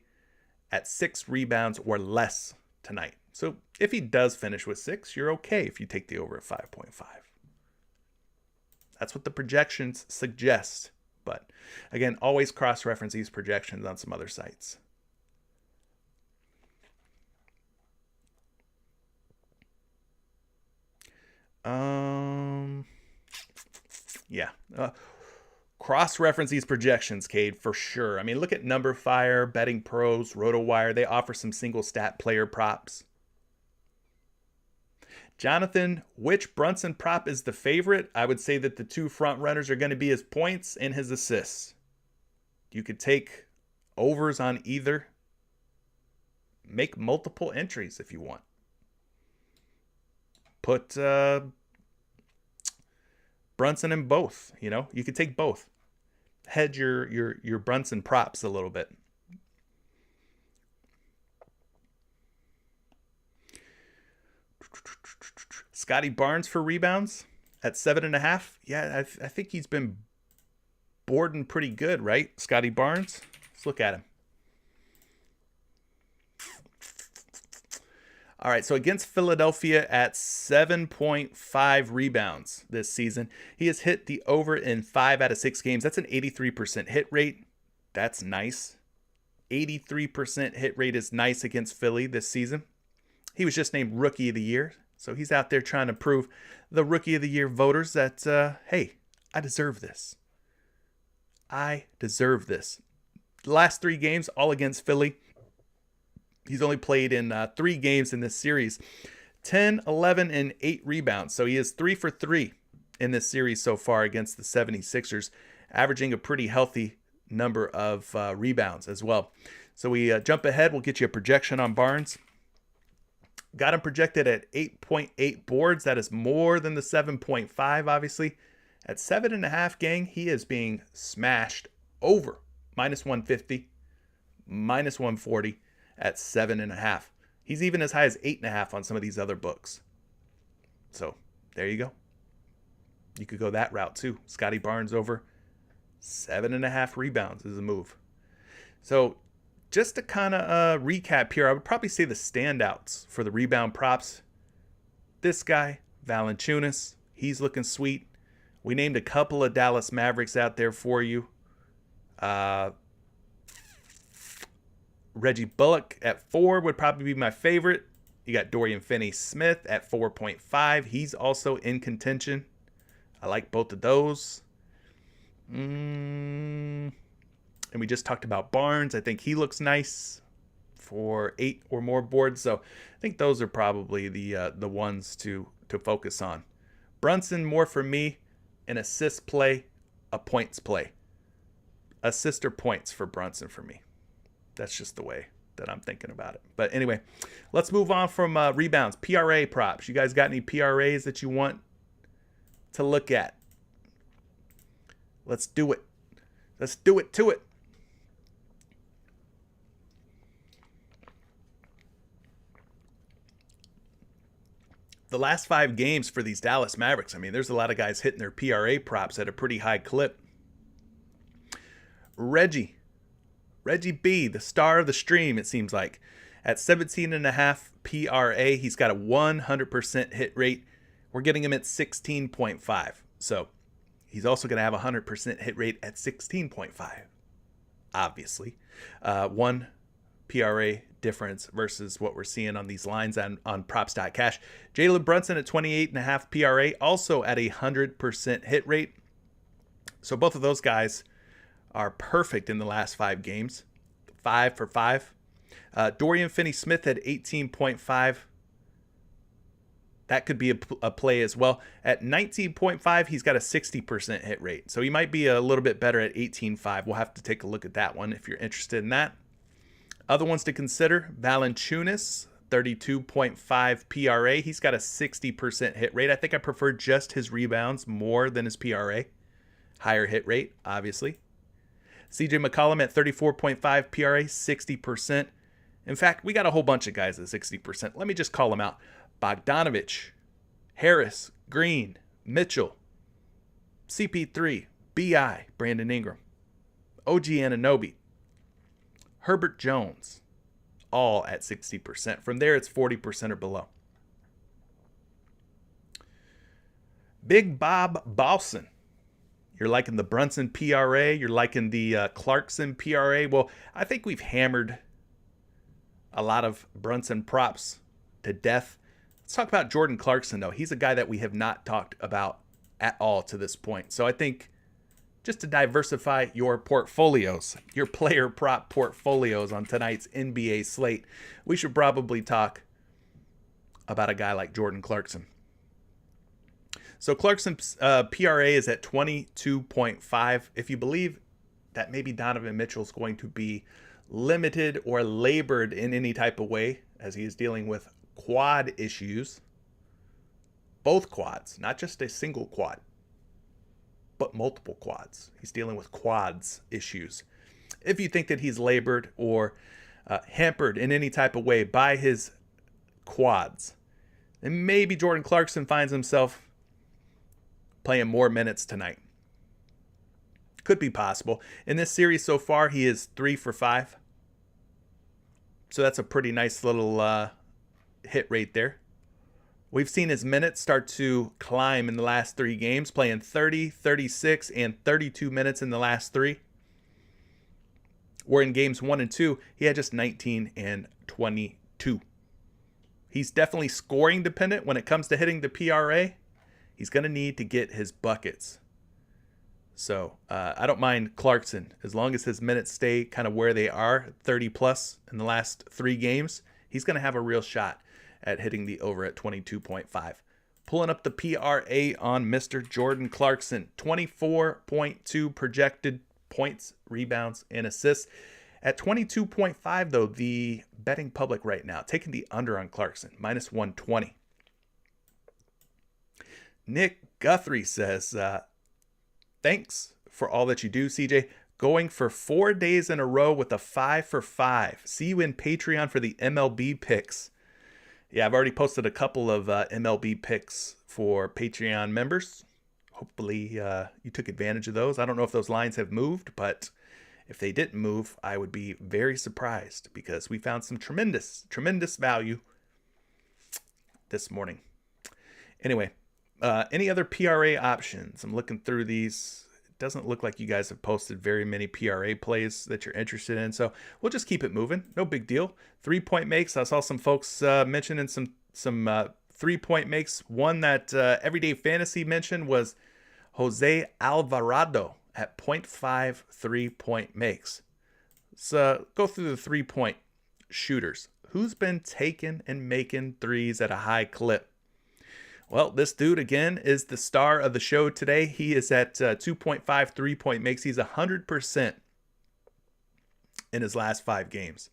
at 6 rebounds or less tonight. So if he does finish with 6, you're okay if you take the over at 5.5. That's what the projections suggest. But again, always cross-reference these projections on some other sites. Cross-reference these projections, Cade, for sure. I mean, look at Number Fire, Betting Pros, RotoWire. They offer some single stat player props. Jonathan, which Brunson prop is the favorite? I would say that the 2 front runners are going to be his points and his assists. You could take overs on either. Make multiple entries if you want. Put Brunson in both, you could take both. Hedge your Brunson props a little bit. Scotty Barnes for rebounds at 7.5. Yeah, I think he's been boarding pretty good, right? Scotty Barnes. Let's look at him. All right, so against Philadelphia at 7.5 rebounds this season, he has hit the over in 5 out of 6 games. That's an 83% hit rate. That's nice. 83% hit rate is nice against Philly this season. He was just named Rookie of the Year, so he's out there trying to prove the Rookie of the Year voters that, hey, I deserve this. I deserve this. The last 3 games, all against Philly. He's only played in 3 games in this series. 10, 11, and 8 rebounds. So he is 3 for 3 in this series so far against the 76ers, averaging a pretty healthy number of rebounds as well. So we jump ahead. We'll get you a projection on Barnes. Got him projected at 8.8 boards. That is more than the 7.5, obviously. At 7.5, gang, he is being smashed over. Minus 150, minus 140 at 7.5. He's even as high as 8.5 on some of these other books. So there you go. You could go that route too. Scotty Barnes over 7.5 rebounds is a move. So just to kind of recap here, I would probably say the standouts for the rebound props. This guy, Valanciunas, he's looking sweet. We named a couple of Dallas Mavericks out there for you. Reggie Bullock at 4 would probably be my favorite. You got Dorian Finney-Smith at 4.5. He's also in contention. I like both of those. And we just talked about Barnes. I think he looks nice for 8 or more boards. So I think those are probably the ones to focus on. Brunson, more for me, an assist play, a points play. Assist or points for Brunson for me. That's just the way that I'm thinking about it. But anyway, let's move on from rebounds. PRA props. You guys got any PRAs that you want to look at? Let's do it. Let's do it to it. The last 5 games for these Dallas Mavericks, I mean, there's a lot of guys hitting their PRA props at a pretty high clip. Reggie B, the star of the stream, it seems like. At 17.5 PRA, he's got a 100% hit rate. We're getting him at 16.5. So he's also going to have a 100% hit rate at 16.5, obviously. 1 PRA difference versus what we're seeing on these lines on props.cash. Jalen Brunson at 28.5 PRA, also at a 100% hit rate. So both of those guys are perfect in the last 5 games. 5 for 5. Dorian Finney-Smith at 18.5. That could be a play as well. At 19.5, he's got a 60% hit rate. So he might be a little bit better at 18.5. We'll have to take a look at that one if you're interested in that. Other ones to consider, Valanciunas, 32.5 PRA. He's got a 60% hit rate. I think I prefer just his rebounds more than his PRA. Higher hit rate, obviously. CJ McCollum at 34.5 PRA, 60%. In fact, we got a whole bunch of guys at 60%. Let me just call them out. Bogdanovich, Harris, Green, Mitchell, CP3, BI, Brandon Ingram, OG Anunoby, Herbert Jones, all at 60%. From there, it's 40% or below. Big Bob Boston. You're liking the Brunson PRA. You're liking the Clarkson PRA. Well, I think we've hammered a lot of Brunson props to death. Let's talk about Jordan Clarkson, though. He's a guy that we have not talked about at all to this point. So I think just to diversify your portfolios, your player prop portfolios on tonight's NBA slate, we should probably talk about a guy like Jordan Clarkson. So Clarkson's PRA is at 22.5. If you believe that maybe Donovan Mitchell's going to be limited or labored in any type of way as he is dealing with quad issues, both quads, not just a single quad, but multiple quads. He's dealing with quads issues. If you think that he's labored or hampered in any type of way by his quads, then maybe Jordan Clarkson finds himself playing more minutes tonight. Could be possible. In this series so far, he is 3 for 5. So that's a pretty nice little hit rate there. We've seen his minutes start to climb in the last 3 games, playing 30, 36, and 32 minutes in the last 3. Where in games 1 and 2, he had just 19 and 22. He's definitely scoring dependent when it comes to hitting the PRA. He's going to need to get his buckets. So I don't mind Clarkson. As long as his minutes stay kind of where they are, 30 plus in the last 3 games, he's going to have a real shot at hitting the over at 22.5. Pulling up the PRA on Mr. Jordan Clarkson. 24.2 projected points, rebounds, and assists. At 22.5, though, the betting public right now, taking the under on Clarkson, minus 120. Nick Guthrie says, thanks for all that you do, CJ. Going for 4 days in a row with a 5 for 5. See you in Patreon for the MLB picks. Yeah, I've already posted a couple of MLB picks for Patreon members. Hopefully you took advantage of those. I don't know if those lines have moved, but if they didn't move, I would be very surprised because we found some tremendous value this morning. Anyway, any other PRA options? I'm looking through these. It doesn't look like you guys have posted very many PRA plays that you're interested in, so we'll just keep it moving. No big deal. 3-point makes. I saw some folks mentioning some 3-point makes. One that Everyday Fantasy mentioned was Jose Alvarado at 0.5 3-point makes. So go through the 3-point shooters. Who's been taking and making threes at a high clip? Well, this dude, again, is the star of the show today. He is at 2.5 3-point makes. He's 100% in his last 5 games.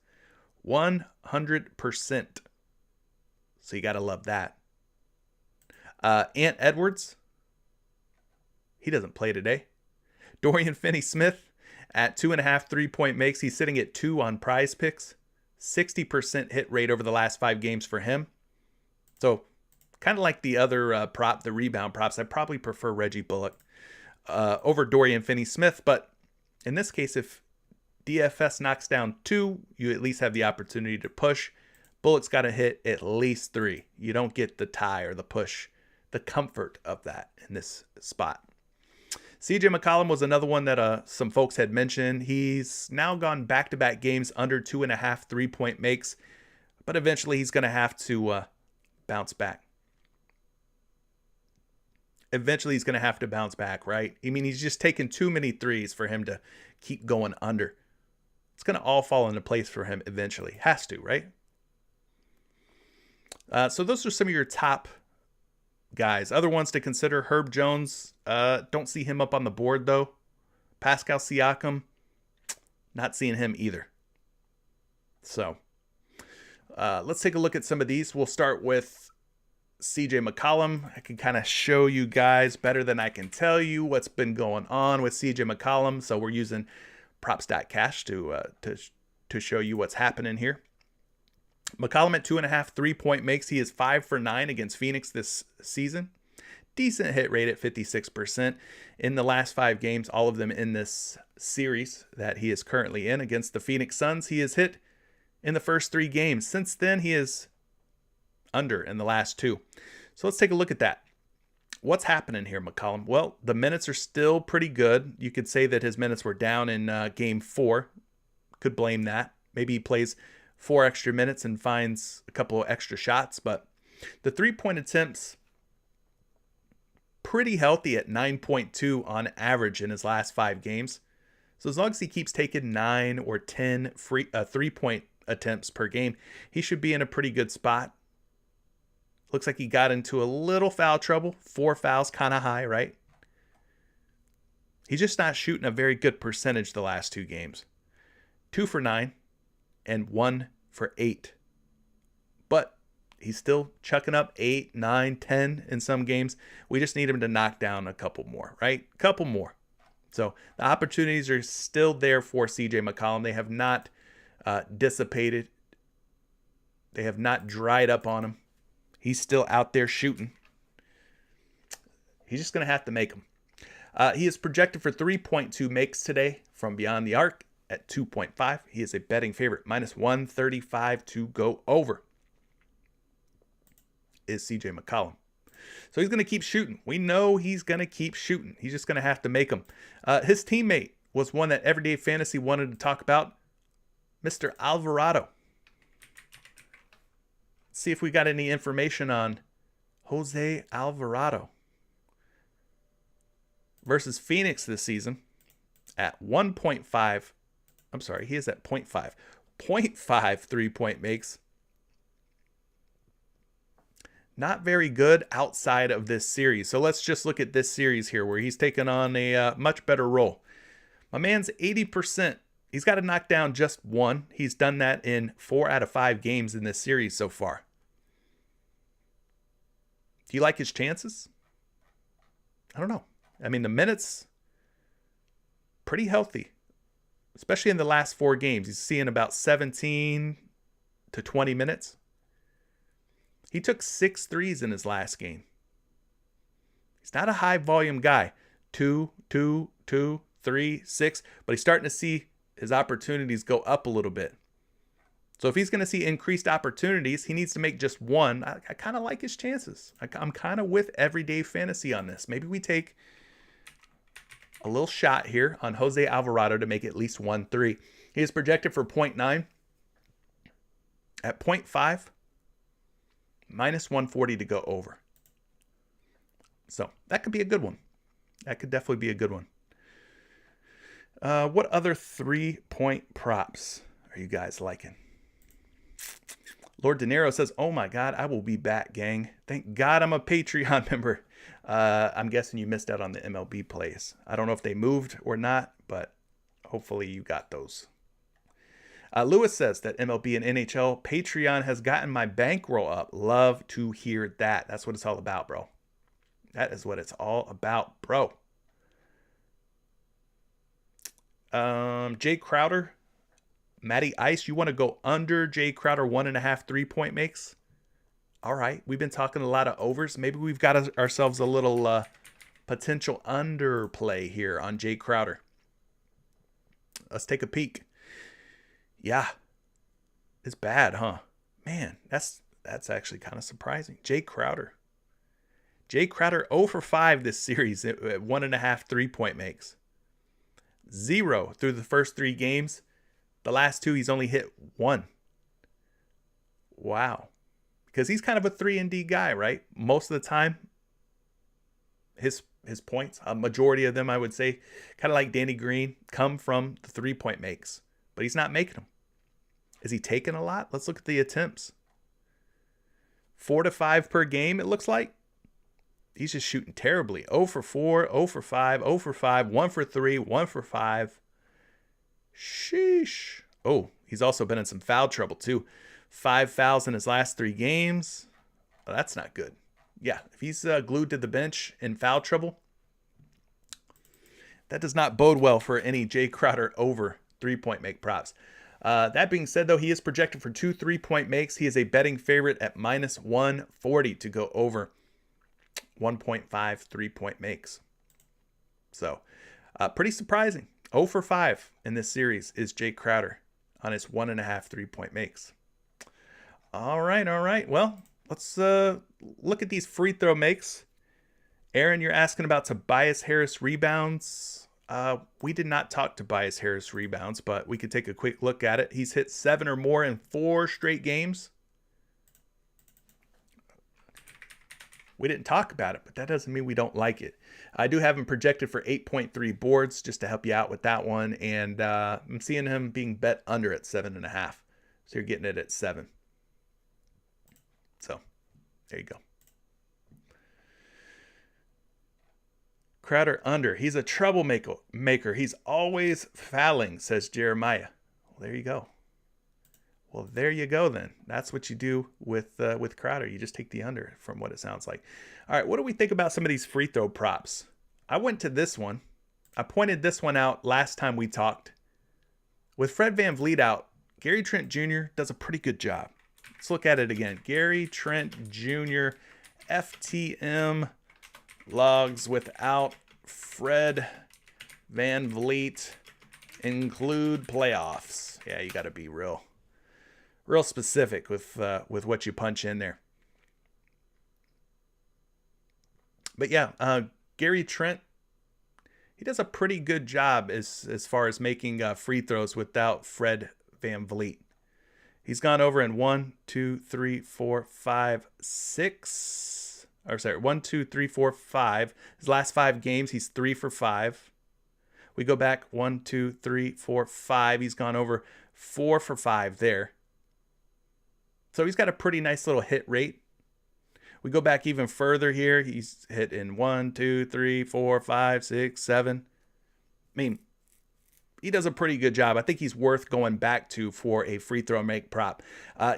100%. So you got to love that. Ant Edwards, he doesn't play today. Dorian Finney-Smith at 2.5 3-point makes. He's sitting at 2 on PrizePicks. 60% hit rate over the last 5 games for him. So kind of like the other prop, the rebound props, I probably prefer Reggie Bullock over Dorian Finney-Smith. But in this case, if DFS knocks down 2, you at least have the opportunity to push. Bullock's got to hit at least 3. You don't get the tie or the push, the comfort of that in this spot. CJ McCollum was another one that some folks had mentioned. He's now gone back-to-back games under 2.5 3-point makes, but eventually he's going to have to bounce back. Eventually he's going to have to bounce back, right? I mean, he's just taken too many threes for him to keep going under. It's going to all fall into place for him eventually. Has to, right? So those are some of your top guys. Other ones to consider, Herb Jones. Don't see him up on the board, though. Pascal Siakam, not seeing him either. So let's take a look at some of these. We'll start with CJ McCollum. I can kind of show you guys better than I can tell you what's been going on with CJ McCollum. So we're using Props.cash to show you what's happening here. McCollum at 2.5 3-point makes. He is 5 for 9 against Phoenix this season. Decent hit rate at 56%. In the last 5 games, all of them in this series that he is currently in against the Phoenix Suns, he has hit in the first 3 games. Since then, he is under in the last 2. So let's take a look at that. What's happening here, McCollum? Well, the minutes are still pretty good. You could say that his minutes were down in game 4. Could blame that. Maybe he plays 4 extra minutes and finds a couple of extra shots, but the 3-point attempts pretty healthy at 9.2 on average in his last 5 games. So as long as he keeps taking 9 or 10 3-point attempts per game, he should be in a pretty good spot. Looks like he got into a little foul trouble. 4 fouls, kind of high, right? He's just not shooting a very good percentage the last 2 games. 2 for 9. And 1 for 8. But he's still chucking up 8, 9, 10 in some games. We just need him to knock down a couple more, right? Couple more. So the opportunities are still there for CJ McCollum. They have not dissipated. They have not dried up on him. He's still out there shooting. He's just going to have to make them. He is projected for 3.2 makes today from beyond the arc. At 2.5, he is a betting favorite, minus 135 to go over. is CJ McCollum. So he's going to keep shooting. We know he's going to keep shooting. He's just going to have to make them. His teammate was one that Everyday Fantasy wanted to talk about, Mr. Alvarado. Let's see if we got any information on Jose Alvarado versus Phoenix this season at 1.5. I'm sorry, he is at 0.5. 0.5 3-point makes. Not very good outside of this series. So let's just look at this series here where he's taken on a much better role. My man's 80%. He's got to knock down just one. He's done that in 4 out of 5 games in this series so far. Do you like his chances? I don't know. I mean, the minutes, pretty healthy, especially in the last 4 games. He's seeing about 17 to 20 minutes. He took 6 threes in his last game. He's not a high volume guy. 2, 2, 2, 3, 6. But he's starting to see his opportunities go up a little bit. So if he's going to see increased opportunities, he needs to make just one. I kind of like his chances. I'm kind of with Everyday Fantasy on this. Maybe we take a little shot here on Jose Alvarado to make at least 1 3. He is projected for 0.9. At 0.5, minus 140 to go over. So that could be a good one. That could definitely be a good one. What other 3-point props are you guys liking? Lord De Niro says, oh my God, I will be back, gang. Thank God I'm a Patreon member. I'm guessing you missed out on the MLB plays. I don't know if they moved or not, but hopefully you got those. Lewis says that MLB and NHL Patreon has gotten my bankroll up. Love to hear that. That's what it's all about, bro. That is what it's all about, bro. Jay Crowder, Matty Ice, you want to go under Jay Crowder 1.5 3-point makes? All right, we've been talking a lot of overs. Maybe we've got ourselves a little potential underplay here on Jay Crowder. Let's take a peek. Yeah, it's bad, huh? Man, that's actually kind of surprising. Jay Crowder 0 for 5 this series at 1.5 3-point makes. 0 through the first 3 games. The last 2, he's only hit 1. Wow. Because he's kind of a 3-and-D guy, right? Most of the time, his points, a majority of them, I would say, kind of like Danny Green, come from the 3-point makes. But he's not making them. Is he taking a lot? Let's look at the attempts. 4 to 5 per game, it looks like. He's just shooting terribly. 0 for 4, 0 for 5, 0 for 5, 1 for 3, 1 for 5. Sheesh. Oh, he's also been in some foul trouble too. 5 fouls in his last 3 games. Well, that's not good. Yeah, if he's glued to the bench in foul trouble, that does not bode well for any Jay Crowder over 3-point make props. That being said, though, he is projected for 2 3-point makes. He is a betting favorite at minus 140 to go over 1.5 3-point makes. So, pretty surprising. 0 for 5 in this series is Jay Crowder on his 1.5 3-point makes. All right. Well, let's look at these free throw makes. Aaron, you're asking about Tobias Harris rebounds. We did not talk Tobias Harris rebounds, but we could take a quick look at it. He's hit 7 or more in 4 straight games. We didn't talk about it, but that doesn't mean we don't like it. I do have him projected for 8.3 boards just to help you out with that one. And I'm seeing him being bet under at 7.5. So you're getting it at 7. So there you go. Crowder under. He's a troublemaker. He's always fouling, says Jeremiah. Well, there you go. Well, there you go then. That's what you do with Crowder. You just take the under from what it sounds like. All right, what do we think about some of these free throw props? I went to this one. I pointed this one out last time we talked. With Fred VanVleet out, Gary Trent Jr. does a pretty good job. Let's look at it again. Gary Trent Jr. FTM logs without Fred VanVleet include playoffs. Yeah, you got to be real specific with what you punch in there. But yeah, Gary Trent, he does a pretty good job as far as making free throws without Fred VanVleet. He's gone over in 1, 2, 3, 4, 5, 6. Or sorry, 1, 2, 3, 4, 5. His last 5 games, he's 3 for 5. We go back 1, 2, 3, 4, 5. He's gone over 4 for 5 there. So he's got a pretty nice little hit rate. We go back even further here. He's hit in 1, 2, 3, 4, 5, 6, 7. I mean, he does a pretty good job. I think he's worth going back to for a free throw make prop.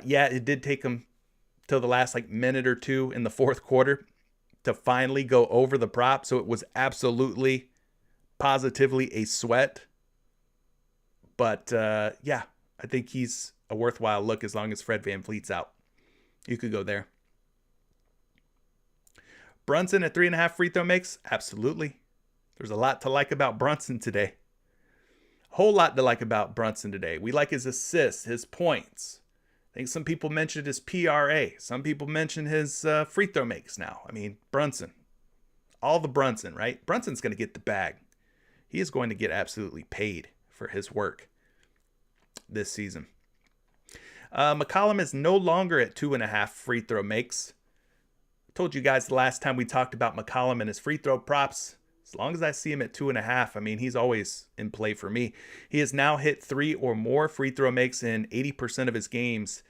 Yeah, it did take him till the last minute or two in the fourth quarter to finally go over the prop. So it was absolutely, positively a sweat. But yeah, I think he's a worthwhile look as long as Fred VanVleet's out. You could go there. Brunson at 3.5 free throw makes? Absolutely. There's a lot to like about Brunson today. Whole lot to like about Brunson today. We like his assists, his points. I think some people mentioned his PRA. Some people mentioned his free throw makes now. I mean, Brunson. All the Brunson, right? Brunson's going to get the bag. He is going to get absolutely paid for his work this season. McCollum is no longer at 2.5 free throw makes. I told you guys the last time we talked about McCollum and his free throw props. As long as I see him at 2.5, I mean, he's always in play for me. He has now hit 3 or more free throw makes in 80% of his games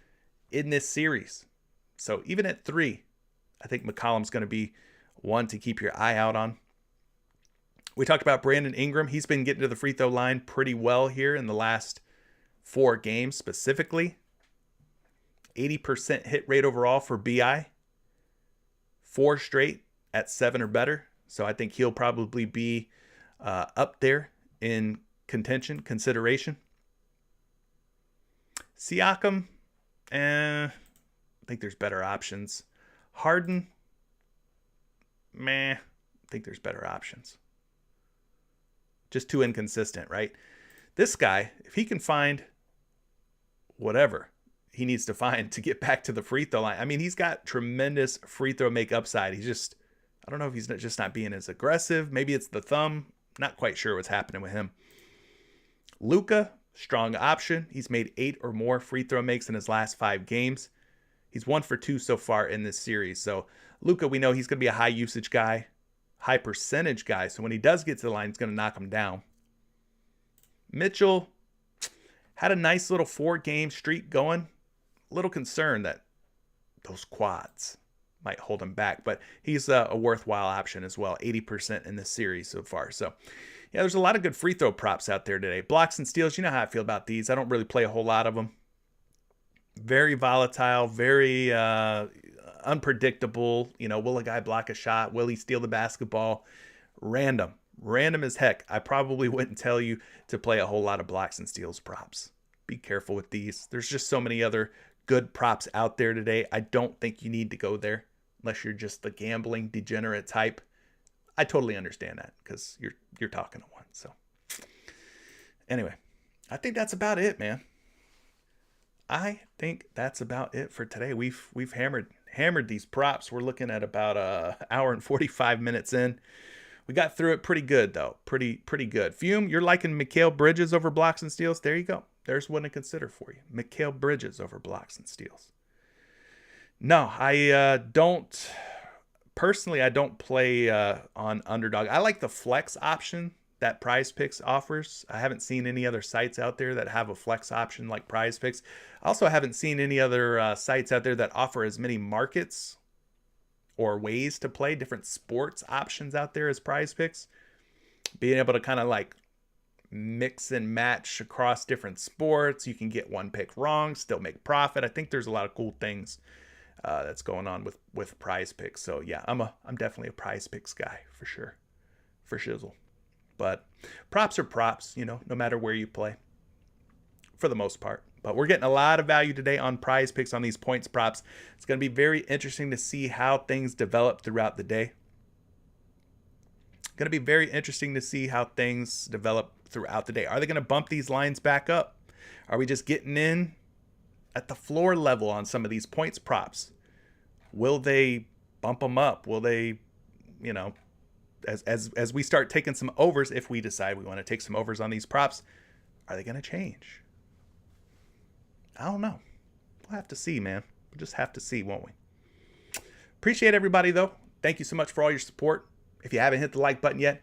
in this series. So even at 3, I think McCollum's going to be one to keep your eye out on. We talked about Brandon Ingram. He's been getting to the free throw line pretty well here in the last 4 games specifically. 80% hit rate overall for BI. 4 straight at 7 or better. So I think he'll probably be up there in consideration. Siakam, I think there's better options. Harden, I think there's better options. Just too inconsistent, right? This guy, if he can find whatever he needs to find to get back to the free throw line. I mean, he's got tremendous free throw make upside. He's just, I don't know if he's just not being as aggressive. Maybe it's the thumb. Not quite sure what's happening with him. Luka, strong option. He's made 8 or more free throw makes in his last 5 games. He's 1 for 2 so far in this series. So Luka, we know he's going to be a high usage guy, high percentage guy. So when he does get to the line, he's going to knock him down. Mitchell had a nice little 4-game streak going. A little concerned that those quads might hold him back, but he's a worthwhile option as well. 80% in this series so far. So yeah, there's a lot of good free throw props out there today. Blocks and steals, you know how I feel about these. I don't really play a whole lot of them. Very volatile, very unpredictable. You know, will a guy block a shot? Will he steal the basketball? Random as heck. I probably wouldn't tell you to play a whole lot of blocks and steals props. Be careful with these. There's just so many other good props out there today. I don't think you need to go there unless you're just the gambling degenerate type. I totally understand that because you're talking to one. So anyway, I think that's about it, man. I think that's about it for today. We've hammered these props. We're looking at about an hour and 45 minutes in. We got through it pretty good though. Pretty good. Fume, you're liking Mikal Bridges over blocks and steals. There you go. There's one to consider for you. Mikal Bridges over blocks and steals. No, I don't. Personally, I don't play on underdog. I like the flex option that PrizePicks offers. I haven't seen any other sites out there that have a flex option like PrizePicks. I also haven't seen any other sites out there that offer as many markets or ways to play different sports options out there as PrizePicks. Being able to kind of like mix and match across different sports. You can get one pick wrong, still make profit. I think there's a lot of cool things that's going on with PrizePicks. So yeah, I'm definitely a PrizePicks guy for sure, for shizzle. But props are props, you know, no matter where you play, for the most part. But we're getting a lot of value today on PrizePicks on these points props. It's going to be very interesting to see how things develop throughout the day. Going to be very interesting to see how things develop throughout the day. Are they going to bump these lines back up? Are we just getting in at the floor level on some of these points props? Will they bump them up? Will they, you know, as we start taking some overs, if we decide we want to take some overs on these props, are they going to change? I don't know. We'll have to see, man. We'll just have to see, won't we? Appreciate everybody, though. Thank you so much for all your support. If you haven't hit the like button yet,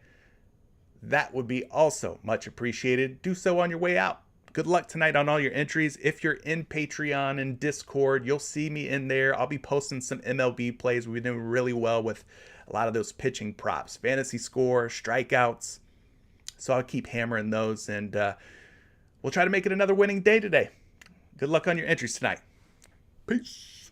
that would be also much appreciated. Do so on your way out. Good luck tonight on all your entries. If you're in Patreon and Discord, you'll see me in there. I'll be posting some MLB plays. We've been doing really well with a lot of those pitching props, fantasy score, strikeouts. So I'll keep hammering those, and we'll try to make it another winning day today. Good luck on your entries tonight. Peace.